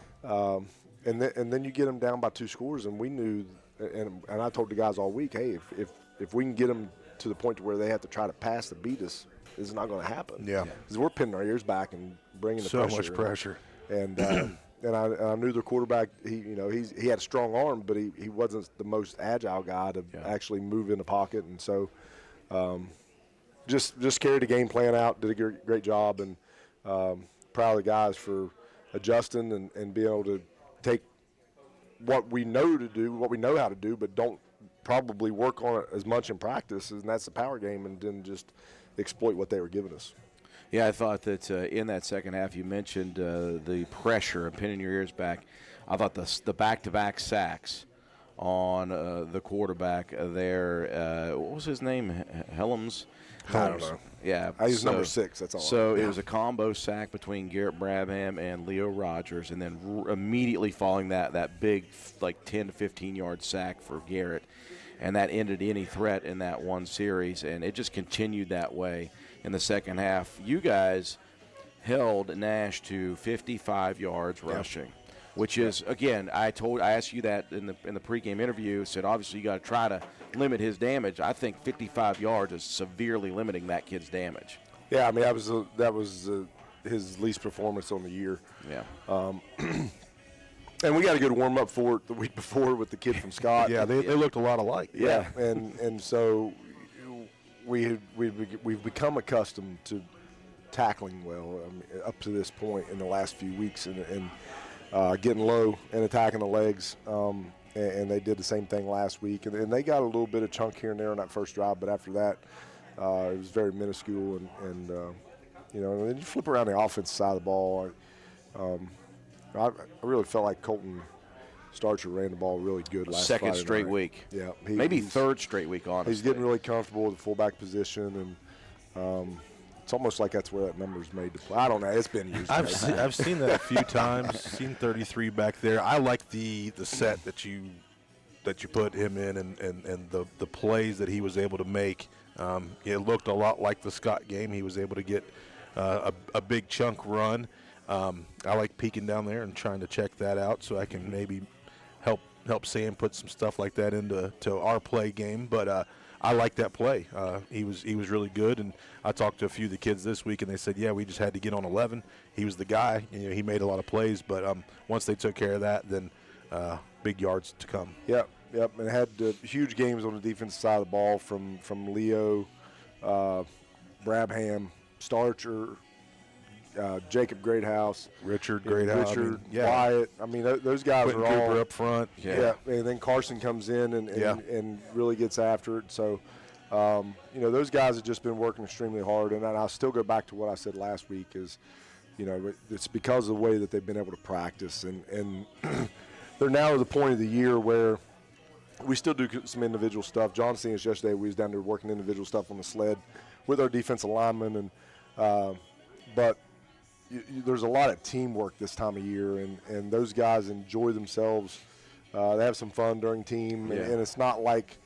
And then you get them down by 2 scores, and we knew, and I told the guys all week, hey, if we can get them to the point to where they have to try to pass to beat us, this is not going to happen. Yeah. Because we're pinning our ears back and bringing the so pressure. much pressure. And I knew their quarterback. He had a strong arm, but he wasn't the most agile guy to actually move in the pocket, and so just carried the game plan out. Did a great job, and proud of the guys for adjusting and being able to take what we know to do, what we know how to do, but don't probably work on it as much in practice, and that's the power game, and then just exploit what they were giving us. Yeah, I thought that in that second half you mentioned the pressure and pinning your ears back. I thought the back-to-back sacks on the quarterback there, what was his name, Helms? I don't know. Yeah. I use number 6, that's all. So it was a combo sack between Garrett Brabham and Leo Rogers, and then immediately following that big, like 10 to 15-yard sack for Garrett, and that ended any threat in that one series, and it just continued that way in the second half. You guys held Nash to 55 yards rushing, which is, again, I asked you that in the pregame interview. Said obviously you got to try to limit his damage. I think 55 yards is severely limiting that kid's damage. Yeah, I mean that was his least performance on the year. Yeah. And we got a good warm up for it the week before with the kid from Scott. Yeah, they looked a lot alike. Yeah, and so we've become accustomed to tackling well up to this point in the last few weeks and getting low and attacking the legs. And they did the same thing last week. And they got a little bit of chunk here and there on that first drive, but after that, it was very minuscule. And then you flip around the offensive side of the ball. I really felt like Colton Starcher ran the ball really good last Second Friday straight night. week. Yeah. Maybe third straight week, honestly. He's getting really comfortable with the fullback position, and it's almost like that's where that number's made to play. I don't know. It's been years. I've seen that a few times. Seen 33 back there. I like the set that you put him in and the plays that he was able to make. It looked a lot like the Scott game. He was able to get a big chunk run. I like peeking down there and trying to check that out so I can maybe help Sam put some stuff like that into our play game. But I like that play. He was really good, and I talked to a few of the kids this week, and they said, yeah, we just had to get on 11. He was the guy. He made a lot of plays, but once they took care of that, then big yards to come. Yep, and had huge games on the defensive side of the ball from Leo, Brabham, Starcher, Jacob Greathouse, Richard Greathouse, Wyatt. I mean, those guys Quentin are all Cooper up front. Yeah, and then Carson comes in and really gets after it. So, those guys have just been working extremely hard. And I'll still go back to what I said last week is, it's because of the way that they've been able to practice. And they're now at the point of the year where we still do some individual stuff. John seen us yesterday. We was down there working individual stuff on the sled with our defensive linemen. But there's a lot of teamwork this time of year, and those guys enjoy themselves. They have some fun during team, and it's not like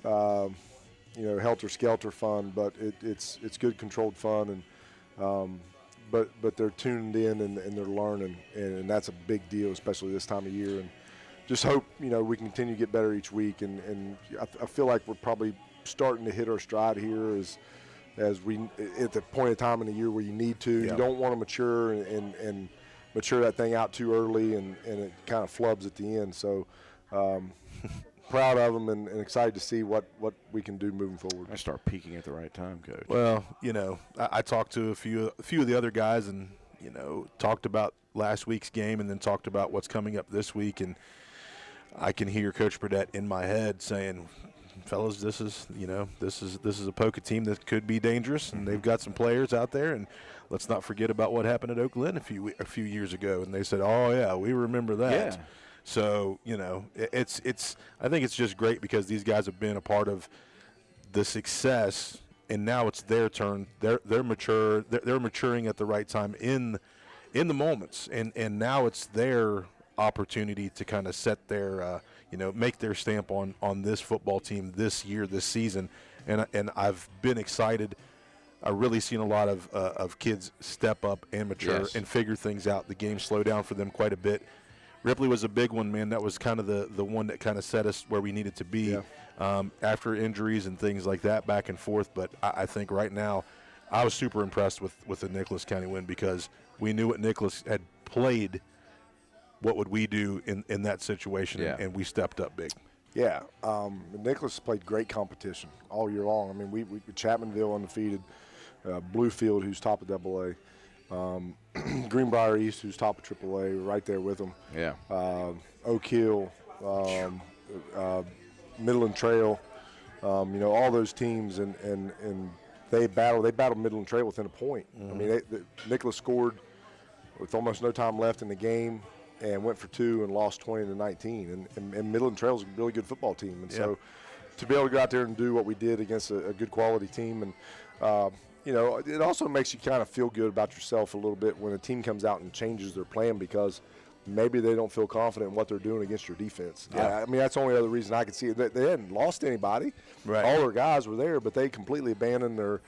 helter-skelter fun, but it's good controlled fun, and but they're tuned in and they're learning, and that's a big deal, especially this time of year. And just hope we continue to get better each week, and I feel like we're probably starting to hit our stride here as we at the point of time in the year where you need to. You don't want to mature and mature that thing out too early, and it kind of flubs at the end. So proud of them and excited to see what we can do moving forward. I start peaking at the right time, Coach. Well, I talked to a few of the other guys and, talked about last week's game and then talked about what's coming up this week. And I can hear Coach Burdett in my head saying, fellas, this is a Poca team that could be dangerous, and they've got some players out there. And let's not forget about what happened at Oak Glen a few years ago. And they said, "Oh yeah, we remember that." Yeah. So it's I think it's just great because these guys have been a part of the success, and now it's their turn. They're mature. They're maturing at the right time in the moments, and now it's their opportunity to kind of set their make their stamp on this football team this year, this season, and I've been excited. I've really seen a lot of kids step up and mature and figure things out. The game slowed down for them quite a bit. Ripley was a big one, man. That was kind of the one that kind of set us where we needed to be after injuries and things like that, back and forth. But I think right now, I was super impressed with the Nicholas County win because we knew what Nicholas had played. What would we do in that situation? And we stepped up big. Yeah, Nicholas played great competition all year long. I mean, we Chapmanville undefeated, Bluefield, who's top of AA, Greenbrier East, who's top of AAA, right there with them. Yeah. Oak Hill, Midland Trail, all those teams, and they battled Midland Trail within a point. I mean, Nicholas scored with almost no time left in the game and went for 2 and lost 20-19. And Midland Trail's a really good football team. And so to be able to go out there and do what we did against a good quality team, and it also makes you kind of feel good about yourself a little bit when a team comes out and changes their plan because maybe they don't feel confident in what they're doing against your defense. I mean, that's the only other reason I could see it. They hadn't lost anybody. Right. All their guys were there, but they completely abandoned their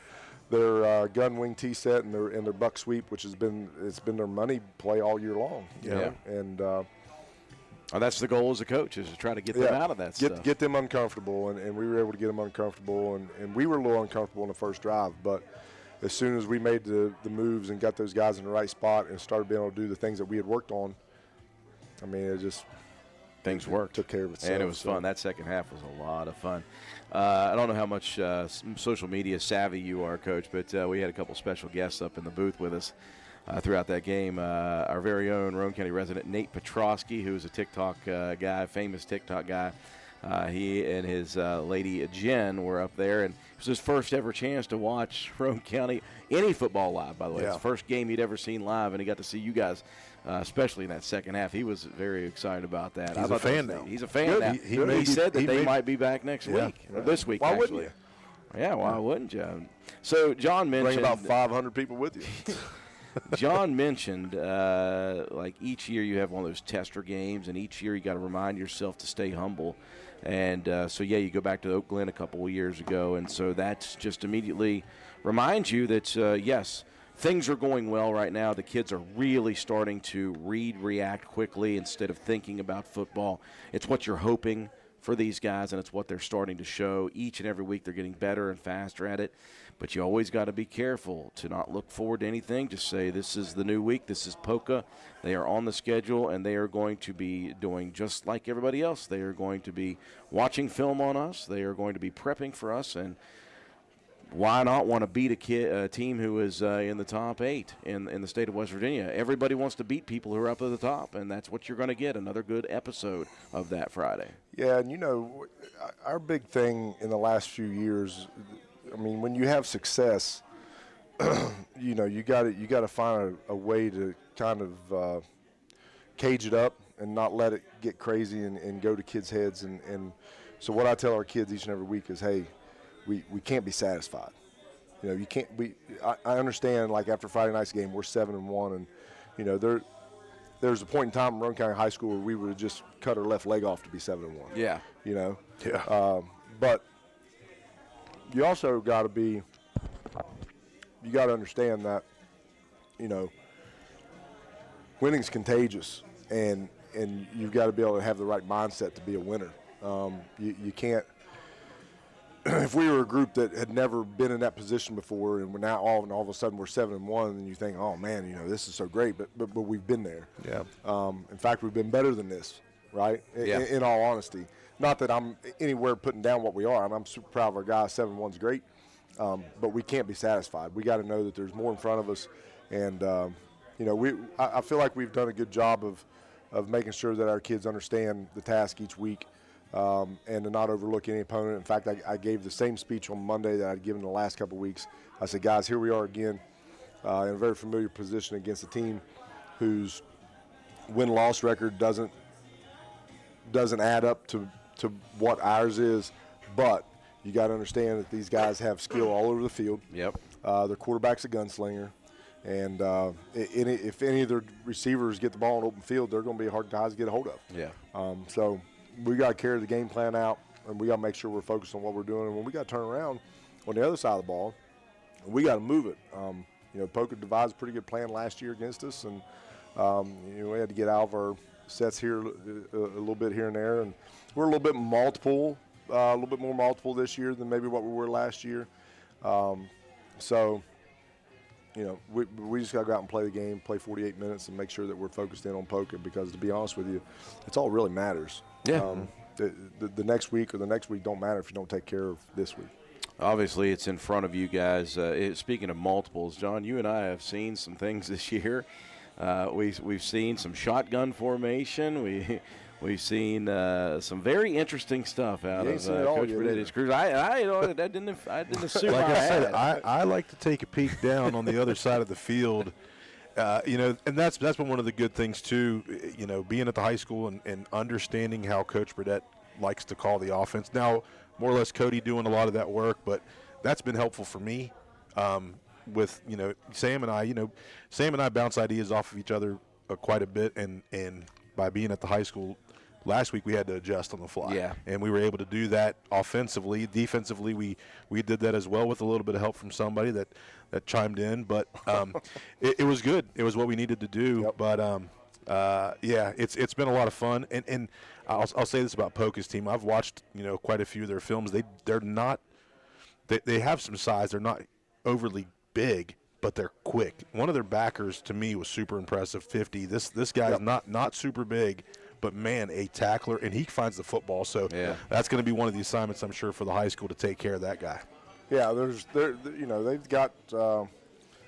gun wing tee set and their buck sweep, which has been their money play all year long. You know? And that's the goal as a coach, is to try to get them out of that stuff. Get them uncomfortable, and we were able to get them uncomfortable, and we were a little uncomfortable in the first drive, but as soon as we made the moves and got those guys in the right spot and started being able to do the things that we had worked on, I mean, things worked. Took care of itself. And it was fun. That second half was a lot of fun. I don't know how much social media savvy you are, Coach, but we had a couple special guests up in the booth with us throughout that game. Our very own Roane County resident Nate Petrosky, who's a TikTok guy, famous TikTok guy. He and his lady Jen were up there, and it was his first ever chance to watch Roane County, any football live, by the way. It's the first game he'd ever seen live, and he got to see you guys, especially in that second half. He was very excited about that. He's a fan now. He's a fan now. He said that they might be back next week, or this week, Why actually. wouldn't you? Yeah, why wouldn't you? So John mentioned Bring about 500 people with you. John mentioned, like each year you have one of those tester games, and each year you got to remind yourself to stay humble. And so, yeah, you go back to Oak Glen a couple of years ago, and so that's just immediately reminds you that, yes, things are going well right now. The kids are really starting to react quickly instead of thinking about football. It's what you're hoping for these guys, and it's what they're starting to show. Each and every week they're getting better and faster at it. But you always got to be careful to not look forward to anything. Just say, this is the new week. This is Poca. They are on the schedule, and they are going to be doing just like everybody else. They are going to be watching film on us. They are going to be prepping for us. And why not want to beat a team who is in the top 8 in the state of West Virginia? Everybody wants to beat people who are up at the top, and that's what you're going to get, another good episode of that Friday. Yeah, and, our big thing in the last few years, I mean, when you have success, you got to find a way to kind of cage it up and not let it get crazy and go to kids' heads. And so what I tell our kids each and every week is, hey, we can't be satisfied. You can't. I understand. Like after Friday night's game, we're 7-1, and there's a point in time in Roane County High School where we would have just cut our left leg off to be 7-1. Yeah. Yeah. But you also got to understand that, winning's contagious, and you've got to be able to have the right mindset to be a winner. You can't. If we were a group that had never been in that position before, and we're now all of a sudden we're 7-1, and you think, oh man, this is so great, but we've been there. Yeah. In fact, we've been better than this, right? Yeah. In all honesty, not that I'm anywhere putting down what we are. I'm super proud of our guys. 7-1's great, but we can't be satisfied. We got to know that there's more in front of us, and I feel like we've done a good job of making sure that our kids understand the task each week. And to not overlook any opponent. In fact, I gave the same speech on Monday that I'd given the last couple of weeks. I said, guys, here we are again in a very familiar position against a team whose win-loss record doesn't add up to what ours is. But you got to understand that these guys have skill all over the field. Yep. Their quarterback's a gunslinger. And if any of their receivers get the ball in open field, they're going to be hard guys to get a hold of. Yeah. So we got to carry the game plan out, and we got to make sure we're focused on what we're doing. And when we got to turn around on the other side of the ball, we got to move it. Poca devised a pretty good plan last year against us, and we had to get out of our sets here a little bit here and there. And we're a little bit more multiple this year than maybe what we were last year. We just got to go out and play the game, play 48 minutes, and make sure that we're focused in on Poca, because to be honest with you, it's all really matters. Yeah. The next week or the next week don't matter if you don't take care of this week. Obviously, it's in front of you guys. Speaking of multiples, John, you and I have seen some things this year. We've seen some shotgun formation. We've seen some very interesting stuff out of Coach Burdetti's crews. I didn't assume. Like I said, I like to take a peek down on the other side of the field. And that's been one of the good things too. Being at the high school and understanding how Coach Burdett likes to call the offense. Now, more or less, Cody doing a lot of that work, but that's been helpful for me. With Sam and I bounce ideas off of each other quite a bit, and by being at the high school. Last week we had to adjust on the fly, and we were able to do that offensively. Defensively, we did that as well with a little bit of help from somebody that chimed in. But it was good. It was what we needed to do. Yep. But it's been a lot of fun. And I'll say this about Poca's team. I've watched quite a few of their films. They have some size. They're not overly big, but they're quick. One of their backers to me was super impressive. 50. This guy's not super big, but man, a tackler, and he finds the football. So that's going to be one of the assignments, I'm sure, for the high school to take care of that guy. Yeah, they've got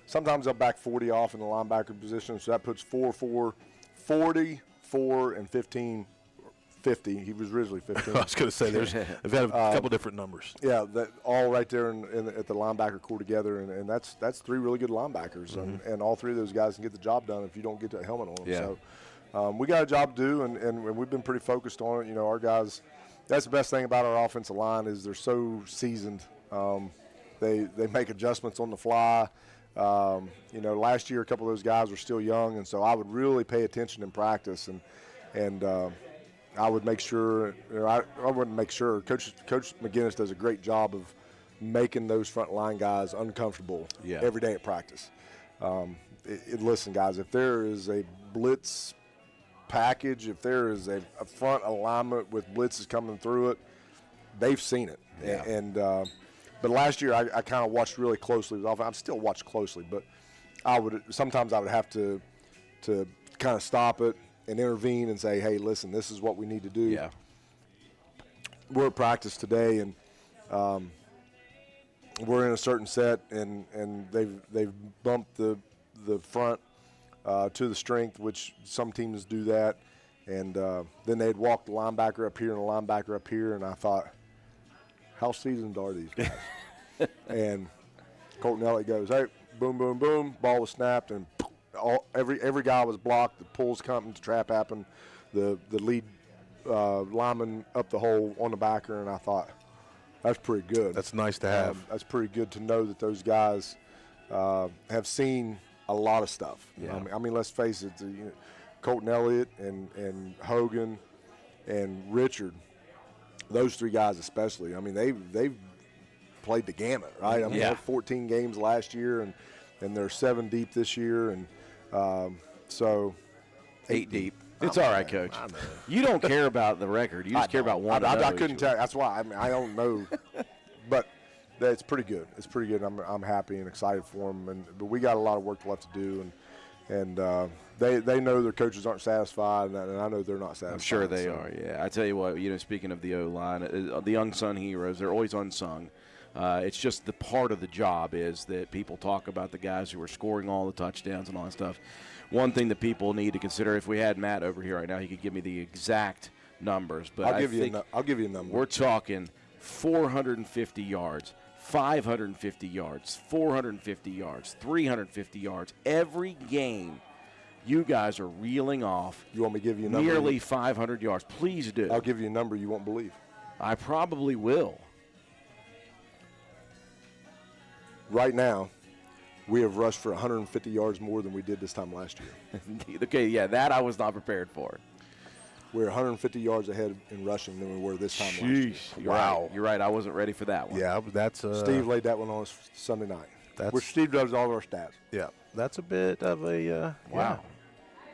sometimes they'll back 40 off in the linebacker position, so that puts 4, 40, 4, and 15, 50. He was originally 15. I was going to say they've had a couple different numbers. Yeah, that all right there at the linebacker core together, and that's 3 really good linebackers, and all 3 of those guys can get the job done if you don't get that helmet on them. Yeah. So we got a job to do, and we've been pretty focused on it. You know, our guys. That's the best thing about our offensive line is they're so seasoned. They make adjustments on the fly. You know, last year a couple of those guys were still young, and so I would really pay attention in practice, and I would make sure. I wouldn't make sure. Coach McGinnis does a great job of making those front line guys uncomfortable every day at practice. Listen, guys, if there is a blitz package, if there is a front alignment with blitzes coming through it, they've seen it. Yeah. And but last year I kind of watched really closely. I still watch closely, but sometimes I would have to kind of stop it and intervene and say, hey, listen, this is what we need to do. Yeah. We're at practice today, and we're in a certain set, and they've bumped the front to the strength, which some teams do that, and then they'd walk the linebacker up here and the linebacker up here, and I thought, how seasoned are these guys? And Colton Elliott goes, hey, boom, boom, boom, ball was snapped, and every guy was blocked. The pulls come, the trap happened, the lead lineman up the hole on the backer, and I thought, that's pretty good. That's nice to have. That's pretty good to know that those guys have seen a lot of stuff. Yeah. I mean, let's face it, Colton Elliott and Hogan and Richard, those 3 guys especially, I mean, they've played the gamut, right? I mean, they had 14 games last year, and they're 7 deep this year, and so 8 deep. It's all right, Coach. You don't care about the record. You just care about one. I couldn't tell. That's why. I mean, I don't know, but it's pretty good. It's pretty good. I'm happy and excited for them. But we got a lot of work left to do, and they know their coaches aren't satisfied, and I know they're not satisfied. I'm sure they are. Yeah, I tell you what. Speaking of the O-line, the unsung heroes, they're always unsung. It's just the part of the job is that people talk about the guys who are scoring all the touchdowns and all that stuff. One thing that people need to consider, if we had Matt over here right now, he could give me the exact numbers. But I'll give you a number. We're talking 450 yards, 550 yards, 450 yards, 350 yards. Every game, you guys are reeling off. You want me to give you a number? Nearly 500 yards. Please do. I'll give you a number you won't believe. I probably will. Right now, we have rushed for 150 yards more than we did this time last year. Okay, yeah, that I was not prepared for. We're 150 yards ahead in rushing than we were this time last year. You're right. I wasn't ready for that one. Yeah, that's Steve laid that one on us Sunday night. Which Steve does all of our stats. Yeah, that's a bit of a wow. Yeah.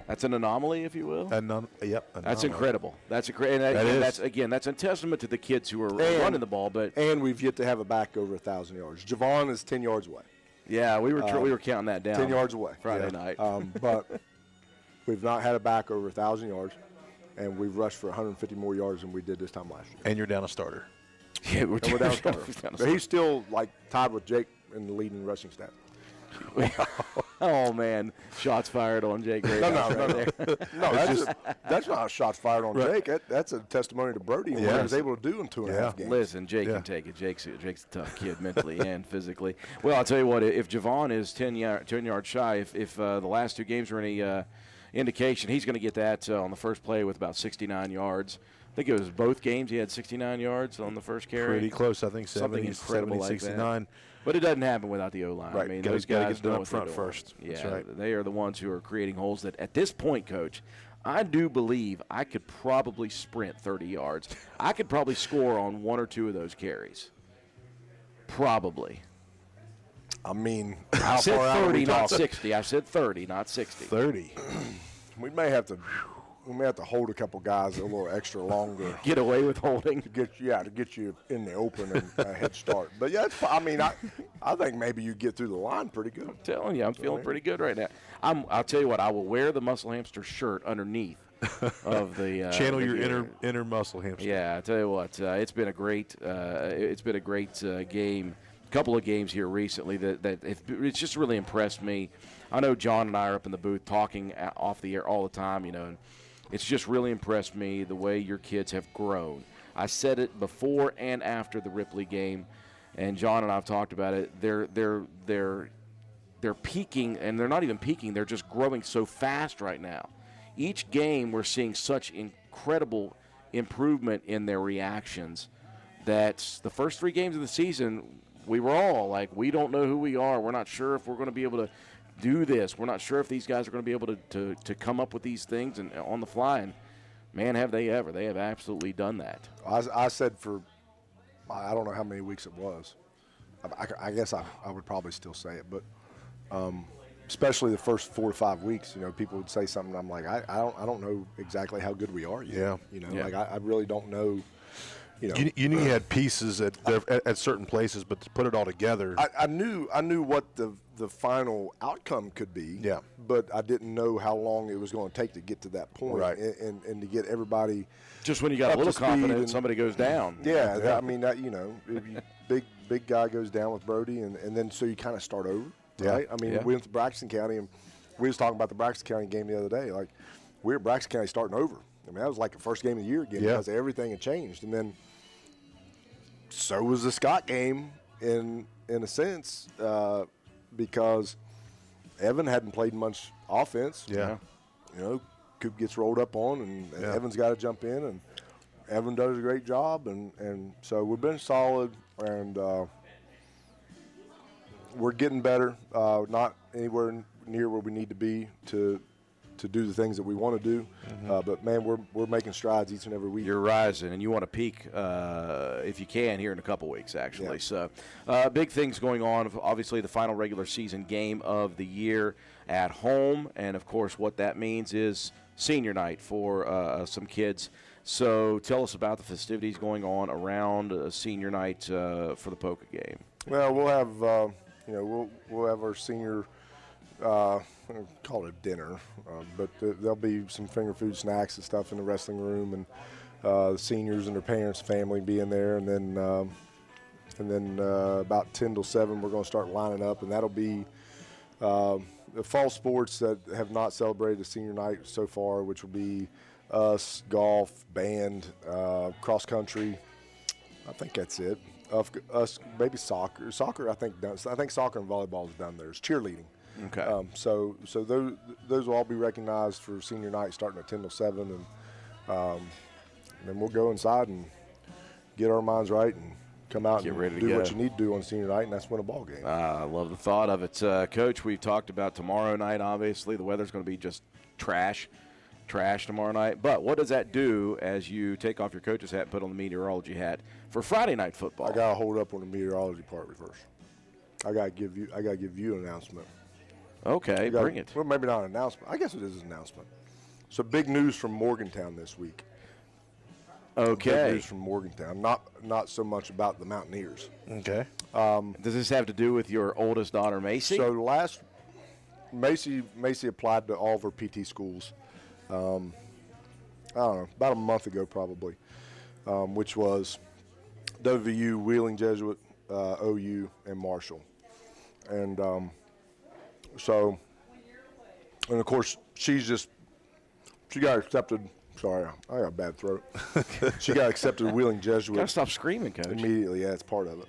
That's an anomaly, if you will. That's incredible. That's that's a testament to the kids who are running the ball. And we've yet to have a back over 1,000 yards. Javon is 10 yards away. Yeah, we were counting that down. 10 yards away Friday night. But we've not had a back over 1,000 yards, and we've rushed for 150 more yards than we did this time last year. And you're down a starter. Yeah, we're down a starter. But he's still tied with Jake in the leading rushing stat. Oh man, shots fired on Jake. No, that's not shots fired on Jake. That's a testimony to Brody and what he was able to do in 2.5 games. Listen, Jake can take it. Jake's a tough kid mentally and physically. Well, I'll tell you what. If Javon is 10 yards shy, if the last 2 games are any indication, he's going to get that on the first play with about 69 yards. I think it was both games he had 69 yards on the first carry. Pretty close, I think. Something incredible 70, 69. Like but it doesn't happen without the O-line. Right. I mean, those guys get know up what front they're doing. first. Yeah, that's right. They are the ones who are creating holes that, at this point, Coach, I do believe I could probably sprint 30 yards. I could probably score on 1 or 2 of those carries. Probably. I mean, I said 30, not 60. I said 30, not 60. 30. We may have to hold a couple guys a little extra longer. Get away with holding. To get you in the open and a head start. But yeah, I think maybe you get through the line pretty good. I'm telling you, I'm feeling pretty good right now. I'll tell you what, I will wear the Muscle Hamster shirt underneath of the Channel the your year. inner muscle hamster. Yeah, I tell you what, it's been a great game. A couple of games here recently it's just really impressed me. I know John and I are up in the booth talking off the air all the time, and it's just really impressed me the way your kids have grown. I said it before and after the Ripley game, and John and I have talked about it. They're peaking, and they're not even peaking. They're just growing so fast right now. Each game we're seeing such incredible improvement in their reactions that the first 3 games of the season, we were all like, we don't know who we are. We're not sure if we're going to be able to do this. We're not sure if these guys are going to be able to come up with these things and on the fly. And, man, have they ever. They have absolutely done that. I said I don't know how many weeks it was. I guess I would probably still say it, but especially the first 4 to 5 weeks, people would say something. I'm like, I don't know exactly how good we are yet. Yeah. Like I really don't know. You knew you had pieces at certain places, but to put it all together, I knew what the final outcome could be. Yeah. But I didn't know how long it was going to take to get to that point, Right. and to get everybody. Just when you got a up little to speed confidence, and- somebody goes down. Yeah, I mean that big guy goes down with Brody, and then so you kind of start over, right? I mean, Yeah. we went to Braxton County, and we was talking about the Braxton County game the other day. Like, we were at Braxton County starting over. I mean, that was like the first game of the year again because everything had changed, and then so was the Scott game in a sense because Evan hadn't played much offense. Yeah. Coop gets rolled up on, and Evan's got to jump in, and Evan does a great job, and so we've been solid, and we're getting better. Not anywhere near where we need to be to do the things that we want to do, but man, we're making strides each and every week. You're rising, and you want to peak if you can here in a couple weeks, actually. Yeah. So big things going on. Obviously, the final regular season game of the year at home, and, of course, what that means is senior night for some kids. So tell us about the festivities going on around senior night for the Poca game. Well, we'll have we'll have our senior call it a dinner, but there'll be some finger food snacks and stuff in the wrestling room, and the seniors and their parents, family being there, and then about 10 till 7 we're going to start lining up, and that'll be the fall sports that have not celebrated the senior night so far, which will be us, golf, band, cross country. I think that's it. Us, maybe soccer. Soccer, I think done. I think soccer and volleyball is done. There's cheerleading. Okay. So those will all be recognized for senior night starting at 10 till 7, and then we'll go inside and get our minds right and come out Get and ready to do go. what you need to do on senior night, and that's win a ball game. I love the thought of it. Coach, we've talked about tomorrow night, obviously. The weather's going to be just trash tomorrow night. But what does that do as you take off your coach's hat and put on the meteorology hat for Friday night football? I got to hold up on the meteorology part first. I got to give you an announcement. Okay, bring it. Well, maybe not an announcement. I guess it is an announcement. So big news from Morgantown this week. Big Okay. news from Morgantown. Not so much about the Mountaineers. okay. Does this have to do with your oldest daughter, Macy? So Macy applied to all of her PT schools. I don't know, about a month ago probably, which was WVU, Wheeling Jesuit, OU, and Marshall. And and of course she got accepted. Sorry, I got a bad throat. She got accepted to Wheeling Jesuit. Gotta stop screaming, Coach. Immediately, yeah, it's part of it.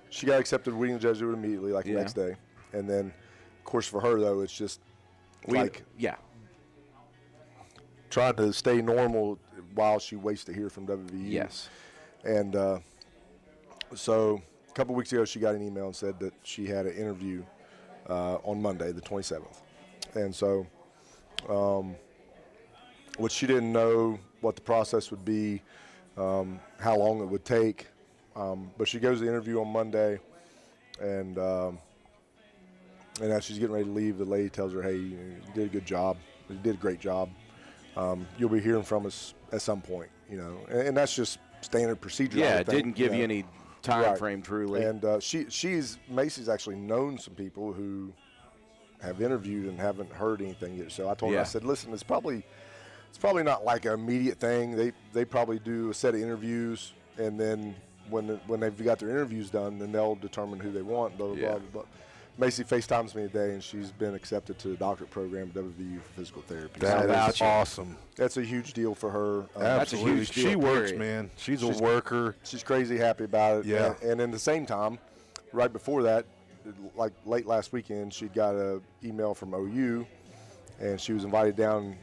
She got accepted to Wheeling Jesuit immediately, like the Yeah. next day. And then, of course, for her, though, it's just Yeah. trying to stay normal while she waits to hear from WVU. Yes. And so a couple weeks ago, she got an email and said that she had an interview on Monday, the 27th. And so what she didn't know what the process would be, how long it would take. But she goes to the interview on Monday, and as she's getting ready to leave, the lady tells her, "Hey, you did a good job. You did a great job. You'll be hearing from us at some point." And that's just standard procedure. I Yeah, would it think, didn't give you any time Right. frame, truly. And Macy's actually known some people who have interviewed and haven't heard anything yet. So I told her, Yeah. I said, listen, it's probably not like an immediate thing. They probably do a set of interviews, and then when they've got their interviews done, then they'll determine who they want. Blah blah Yeah. blah blah. Macy FaceTimes me today, and she's been accepted to the doctorate program at WVU for physical therapy. That So is awesome. that's a huge deal for her. That's a Absolutely. huge deal, She works, period. man. She's a worker. She's crazy happy about it. Yeah. And in the same time, right before that, like late last weekend, she got an email from OU, and she was invited down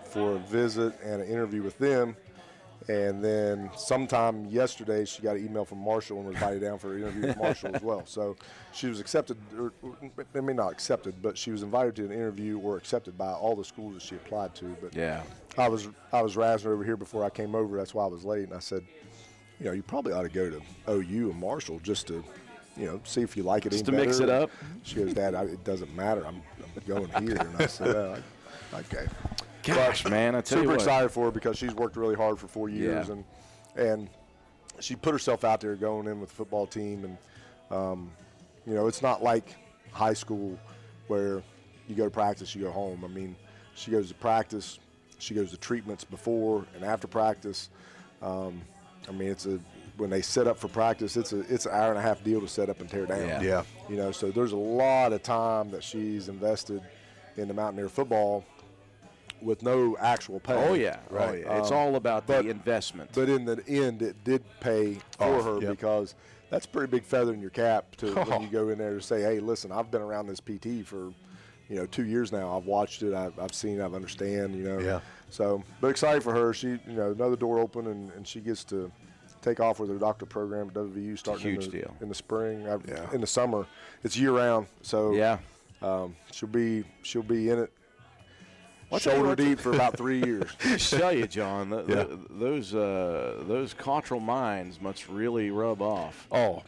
for a visit and an interview with them. And then sometime yesterday, she got an email from Marshall and was invited down for an interview with Marshall as well. So she was accepted, or maybe not accepted, but she was invited to an interview or accepted by all the schools that she applied to. But Yeah. I was razzing over here before I came over. That's why I was late. And I said, you probably ought to go to OU and Marshall just to, see if you like it Just any to better. mix it up? She goes, Dad, it doesn't matter. I'm going here. And I said, okay. Gosh, man, I tell you Super what. excited for her because she's worked really hard for 4 years, Yeah. and she put herself out there going in with the football team, and it's not like high school where you go to practice, you go home. I mean, she goes to practice, she goes to treatments before and after practice. When they set up for practice, it's an hour and a half deal to set up and tear down. Yeah. So there's a lot of time that she's invested in the Mountaineer football with no actual pay. Oh, yeah. Right. Oh, yeah. It's all about the investment. But in the end, it did pay for her yep. because that's a pretty big feather in your cap when you go in there to say, hey, listen, I've been around this PT for, 2 years now. I've watched it. I've seen it. I understand, Yeah. So, but excited for her. She, another door open, and she gets to take off with her doctorate program at WVU starting huge deal. in the spring. Yeah. In the summer. It's year round. So Yeah. she'll be in it I'll tell you shoulder what, deep for about 3 years. I tell you, John, Yeah. those Cottrell mines must really rub off. Oh,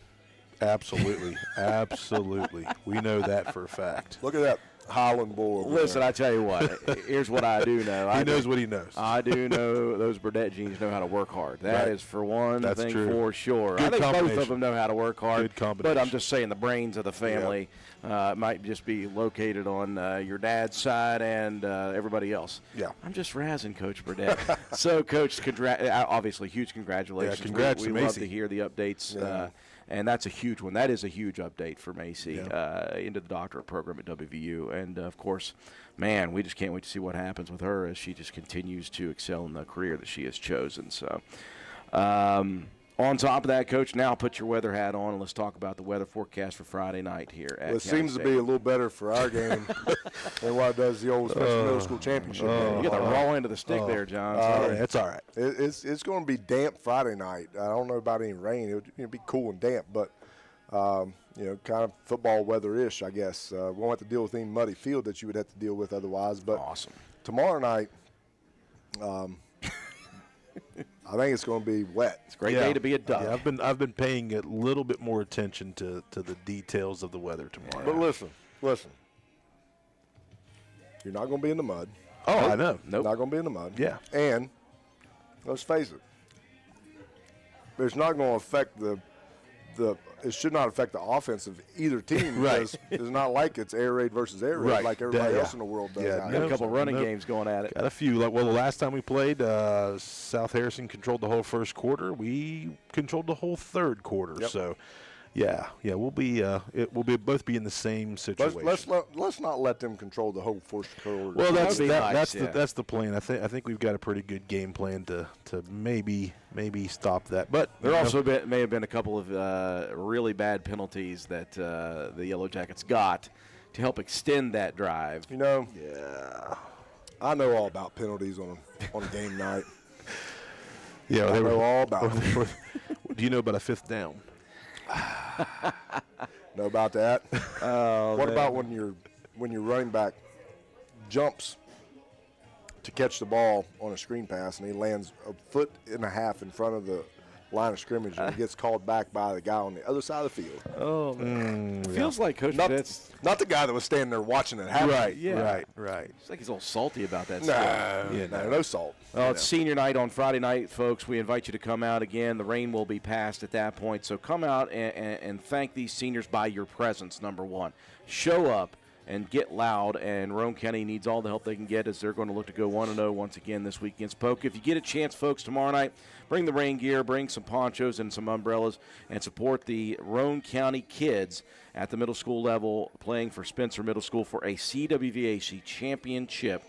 absolutely. Absolutely. We know that for a fact. Look at that Highland bull. over Listen, there. I tell you what. Here's what I do know. He knows what he knows. I do know those Burdett jeans know how to work hard. That Right. is for one That's thing true. for sure. Good I think both combination. of them know how to work hard. Good But I'm combination. just saying the brains of the family might just be located on your dad's side and everybody else. Yeah. I'm just razzing Coach Burdett. So, Coach, obviously, huge congratulations. Yeah, congrats we to love Macy. to hear the updates. Yeah. And that's a huge one. That is a huge update for Macy Yeah. into the doctorate program at WVU. And, of course, man, we just can't wait to see what happens with her as she just continues to excel in the career that she has chosen. So, on top of that, Coach, now put your weather hat on and let's talk about the weather forecast for Friday night here at Well, it County seems to State. be a little better for our game than what it does the old Special Middle School Championship game. You got the raw end of the stick there, John. Sorry. That's all right. It's going to be damp Friday night. I don't know about any rain. It'll be cool and damp, but kind of football weather-ish, I guess. We won't have to deal with any muddy field that you would have to deal with otherwise. But Awesome. tomorrow night, I think it's going to be wet. It's a great day to be a Duck. Yeah, I've been paying a little bit more attention to the details of the weather tomorrow. But listen. You're not going to be in the mud. Oh, I know. Nope. Not going to be in the mud. Yeah. And let's face it, it's not going to affect the. It should not affect the offense of either team. Right. Because it's not like it's air raid versus air raid Right. like everybody Yeah. else in the world does. Yeah, out Got a here. couple running Nope. games going at it. Got a few. The last time we played, South Harrison controlled the whole first quarter. We controlled the whole third quarter. Yep. So, we'll be both be in the same situation. Let's not let them control the whole first quarter. Well, That would be nice, that's the plan. I think we've got a pretty good game plan to maybe stop that. But There also may have been a couple of really bad penalties that the Yellow Jackets got to help extend that drive. I know all about penalties on a game night. yeah, I they know were. all about it. Do you know about a fifth down? Know about that. What about when your running back jumps to catch the ball on a screen pass and he lands a foot and a half in front of the line of scrimmage and he gets called back by the guy on the other side of the field? Oh, man. Feels like Coach Not, Burdett's not the guy that was standing there watching it happen. Right. Yeah. Right. It's like he's a little salty about that No, stuff. no salt. Well, it's senior night on Friday night, folks. We invite you to come out again. The rain will be past at that point. So come out and thank these seniors by your presence, number one. Show up and get loud. And Roane County needs all the help they can get as they're going to look to go 1-0 once again this week against Polk. If you get a chance, folks, tomorrow night, bring the rain gear, bring some ponchos and some umbrellas, and support the Roane County kids at the middle school level playing for Spencer Middle School for a CWVAC championship.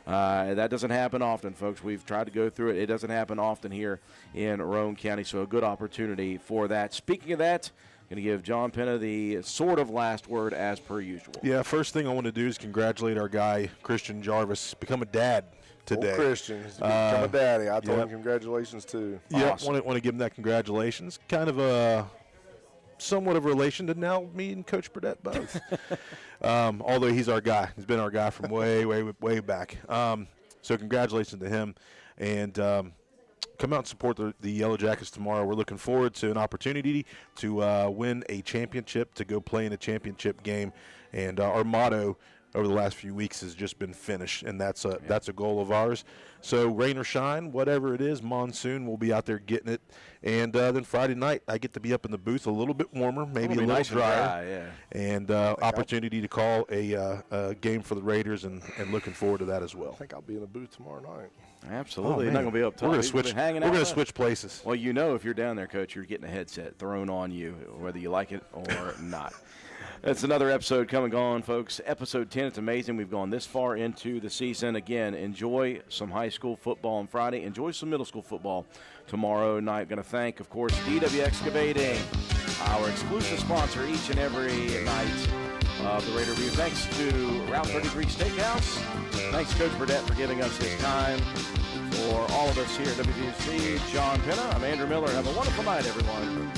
That doesn't happen often, folks. We've tried to go through it. It doesn't happen often here in Roane County, so a good opportunity for that. Speaking of that, going to give John Penna the sort of last word as per usual. Yeah, first thing I want to do is congratulate our guy, Christian Jarvis, become a dad today. Christian, he's become a daddy. I told him congratulations, too. Yeah, Awesome. want to give him that congratulations. Kind of a somewhat of a relation to now me and Coach Burdett both. Although he's our guy. He's been our guy from way back. So congratulations to him. And come out and support the Yellow Jackets tomorrow. We're looking forward to an opportunity to win a championship, to go play in a championship game. And our motto over the last few weeks has just been finish, and that's a goal of ours. So rain or shine, whatever it is, monsoon, we'll be out there getting it. And then Friday night, I get to be up in the booth a little bit warmer, maybe a little nice drier, and opportunity to call a game for the Raiders, and looking forward to that as well. I think I'll be in the booth tomorrow night. Absolutely. You're not going to be up top. We're going to switch places. Well, you know if you're down there, Coach, you're getting a headset thrown on you, whether you like it or not. That's another episode coming on, folks. Episode 10. It's amazing we've gone this far into the season. Again, enjoy some high school football on Friday. Enjoy some middle school football tomorrow night. Going to thank, of course, DW Excavating, our exclusive sponsor each and every night of the Raider Review. Thanks to Route 33 Steakhouse. Thanks, Coach Burdett, for giving us his time. For all of us here at WVC, John Penna, I'm Andrew Miller. Have a wonderful night, everyone.